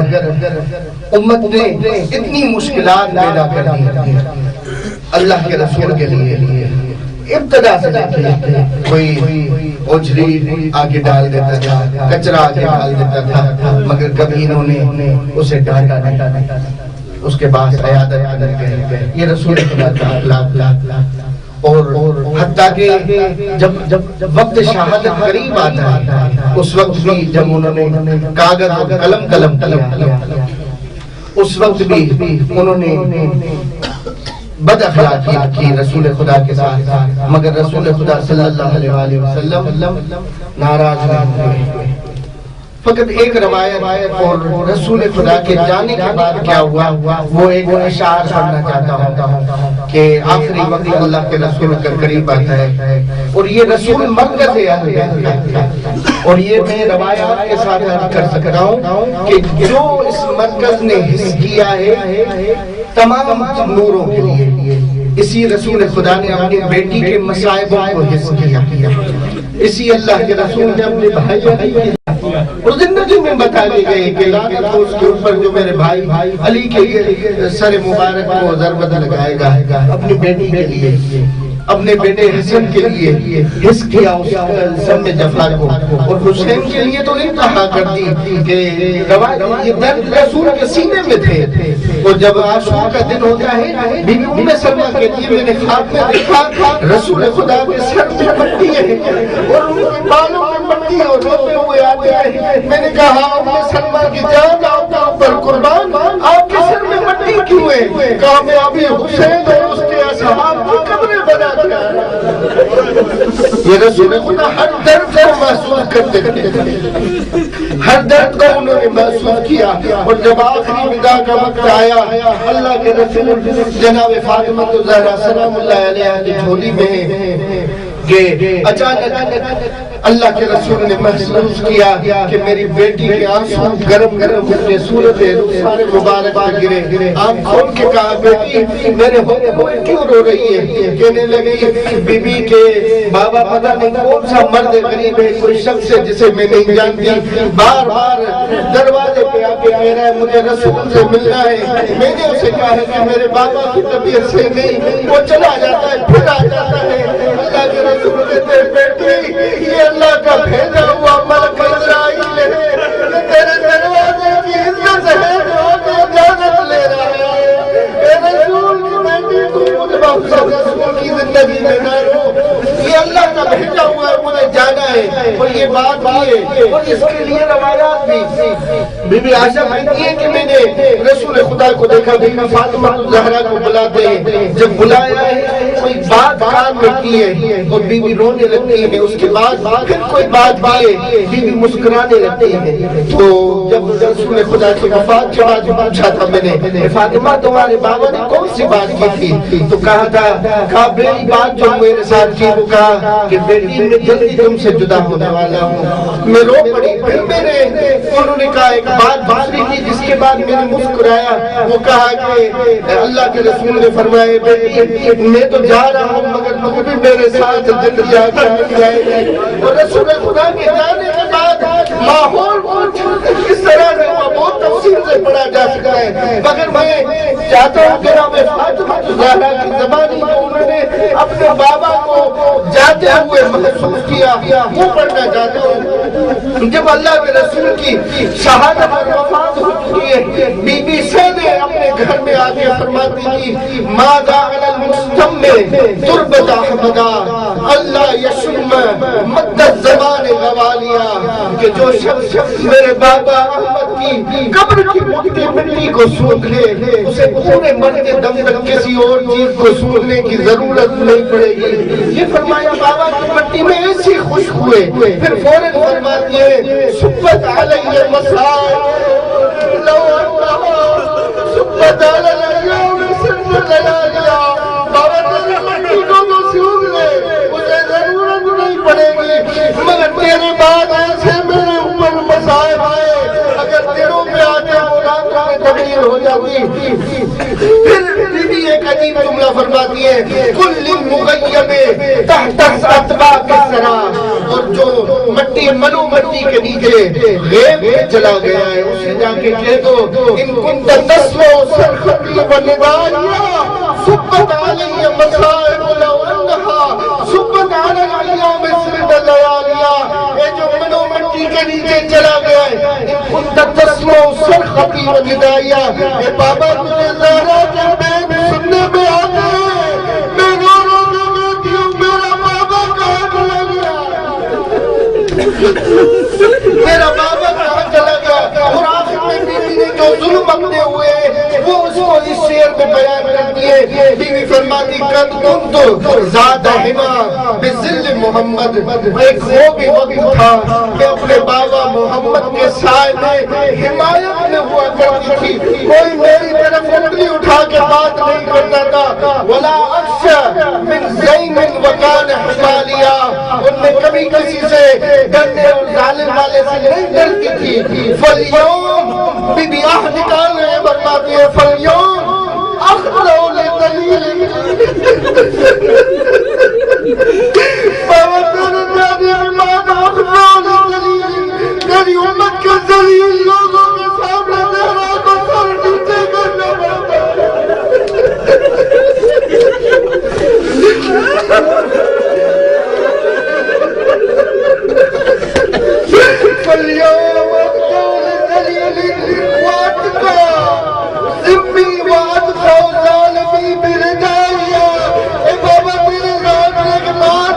امت نے اتنی مشکلات پیدا کر دی اللہ کے رسول کے لیے ابتدا سے دیکھیں کوئی اوجھری آگے ڈال دیتا تھا کچرا آگے ڈال دیتا تھا مگر کبھی انہوں نے اسے ڈانٹا نہیں اس کے بعد عیادت کرتے یہ رسول خدا کا اخلاق اور حتیٰ کہ جب وقت شہادت قریب آتا ہے اس وقت بھی جب انہوں نے کاغذ اور قلم کیا اس وقت بھی انہوں نے بد اخلاقیت کی رسول خدا کے ساتھ مگر رسول خدا صلی اللہ علیہ وسلم ناراض نہیں ہوئے فقط ایک روایت اور رسول خدا کے جانے کے بعد کیا ہوا وہ ایک اشعار پڑھنا چاہتا ہوں کہ آخری وقت اللہ کے رسول کا قریب آتا ہے اور یہ رسول مرکز ہے اور یہ میں روایات کے ساتھ کر سکتا ہوں کہ جو اس مرکز نے حص کیا ہے تمام نوروں کے لیے اسی رسول خدا نے اپنی بیٹی کے مصائبوں کو حص کیا اسی اللہ کے رسول نے اپنے بھائی اور زندگی میں بتا دی گئی کہ لعنت ہو اس کے اوپر جو میرے بھائی علی کے سر مبارک کو ضربت لگائے گا اپنی بیٹی کے لیے اپنے بیٹے حسن کے لیے حس کیا اس سب میں جفا کو اور حسین کے لیے تو انتہا کر دی کہ یہ درد رسول کے سینے میں تھے اور جب عاشور کا دن ہوتا ہے بی بی ام سلمہ کے لیے میں نے خواب میں دیکھا رسول خدا کے سر میں مٹی ہے اور ان کے بالوں میں مٹی ہے اور روتے ہوئے آتے ہیں میں نے کہا ام سلمہ کی جان آپ کے اوپر قربان آپ کے سر میں مٹی کیوں ہے کہا میں ابھی حسین اور اس کے اصحاب کی قبریں بنا یہ رسول خدا ہر درد کو محسوس کرتے تھے ہر درد کو انہوں نے محسوس کیا اور جب آخری ودا کا وقت آیا اللہ کے رسول جناب فاطمہ الزہرا سلام اللہ علیہ کی جھولی میں کہ اچانک اللہ کے رسول نے محسوس کیا کہ میری بیٹی کے آنسو گرم گرم اپنے صورت رخسار مبارک پر گرے آنکھ کھول کے کہا بیٹی میرے ہوتے ہوئے کیوں رو رہی ہے کہنے لگی بی بی کے بابا پتہ نہیں کون سا مرد غریب ہے کوئی شخص ہے جسے میں نہیں جانتی بار بار دروازے پہ آ کے کہہ رہا ہے مجھے رسول سے ملنا ہے میں نے اسے کہا ہے کہ میرے بابا کی طبیعت سے نہیں وہ چلا جاتا ہے پھر آ جاتا ہے اللہ کے رسول کہتے ہیں بیٹی یہ اللہ کا بھیجا ہوا ملک اسرائیل ہے تیرے دروازے زندگی میں نہ رو، یہ اللہ کا بھیجا ہوا ہے، مجھے جانا ہے۔ اور یہ بات بھی ہے، اور اس کے لیے روایات بھی۔ بی بی عائشہ کہتی ہے کہ میں نے رسول خدا کو دیکھا، بی بی فاطمہ الزہرا کو بلاتے ہیں، جب بلایا ہے کوئی بات کان میں کی ہے اور بی بی رونے لگتی ہے، اس کے بعد پھر کوئی بات کی ہے، بی بی مسکرانے لگتی ہے۔ تو جب رسول خدا کی وفات کے بعد پوچھا تھا میں نے، فاطمہ تمہارے بابا نے کون سی بات کی تھی؟ تو کہا پہلی بات جو میرے ساتھ کی وہ کہا کہ بیٹی میں جلدی تم سے جدا ہونے والا ہوں۔ میں رو پڑی، پھر انہوں نے کہا ایک بات دوسری کی جس کے بعد میں نے مسکرایا، وہ کہا کہ اللہ کے رسول نے فرمایا بیٹی میں تو جا رہا ہوں مگر تم بھی میرے ساتھ زندگی آگے جائے گی۔ اور رسول خدا کے جانے کے بعد ماحول کس طرح سے بہت تفصیل سے پڑھا جا سکتا ہے، مگر میں چاہتا ہوں کہ میں فاطمہ الزہرا کی زبانی کو انہوں نے اپنے بابا کو جاتے ہوئے محسوس کیا، وہ پڑھنا چاہتا ہوں۔ جب اللہ کے رسول کی شہادت اور وفات ہو چکی ہے، بی بی سیدہ اپنے گھر میں آگے فرماتی تھی ماذا علی المستمع تربت احمدہ اللہ یشم مد الزمان غوالیا، کہ جو شخص میرے بابا احمد کی قبر کی مٹی کو سونگ لے اسے پورے مرتے دم تک کسی اور چیز کو سونگنے کی ضرورت نہیں پڑے گی۔ یہ فرمایا بابا کی مٹی میں ایسی خوشبو ہے، پھر فوراً فرماتی ہے صبت علیہ مسائل لو انہا صبت علیہ سن لیا، بابا تیری مٹی کو تو سونگ لے مجھے ضرورت نہیں پڑے گی، مگر تیرے بعد ایسے میرے اوپر مسائل آئے اگر دلوں میں آتے اولادوں میں تبدیل ہو جاتی۔ پھر بھی ایک عجیب جملہ فرماتی ہے کل مغیب تحت اطباق الثرا، اور جو مٹی منو مٹی کے نیچے غیب چلا گیا ہے اسے جا کے کہہ دو ان کنت تسمع صرختی وندایا صبت علی مصائب لو انہا صبت علی ایام سرد لیالیا، اے جو منو مٹی کے نیچے چلا گیا ہے ان کنت تسمع صرختی وندایا، اے بابا تجھے زہرا کے بیت سننے میں آتے ہیں، میں رو رو کے بیٹی ہوں میرا بابا کہاں چلا گیا، میرا بابا کہاں چلا گیا۔ اور آخر میں بیوی نے جو ظلم اپنے ہوئے وہ اس کو اس شعر میں بیان کرتی ہے، بیوی فرماتی قد کنت ذات حما بظل محمد، ایک وہ بھی وقت تھا کہ اپنے بابا محمد کے سائے میں حمایت میں ہوا کرتی تھی، کوئی میری طرف انگلی اٹھا کے بات نہیں کرتا تھا، ولا اخشى من زین وکان حمالیا، ان میں کبھی کسی سے ڈرنے اور ظالم والے سے نہیں ڈرتی تھی۔ فالیوم بی بی آہ نکال رہے فرماتی ہے فالیوم اخضعوا لدلیل بابا تیرے جانے ایمان اخضعوا لدلیل، میری امت کے ذلیل لوگوں کے سامنے زہرا کو سر نیچے کرنا پڑتا ہے۔ فَالْيَوْمَ أَخْضَعُ لِلذَّلِيلِ وَأَتْقَى ذِمِّي وَأَدْخَوْ ظَالِمِي بِرِدَائِيَا، اے بابا تیرے زیادنے کے بعد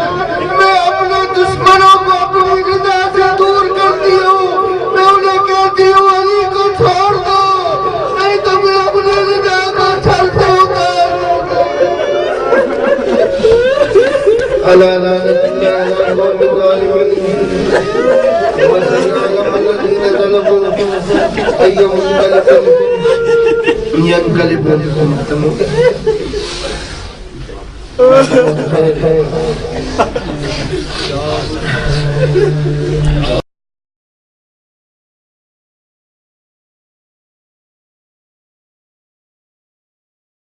میں اپنے دشمنوں کو اپنی رضا سے دور کرتی ہوں، میں انہیں کہتی ہوں علی کو چھوڑ دو نہیں تو میں اپنے رضا کو چھلتے ہوں گا۔ اللہ ينقلب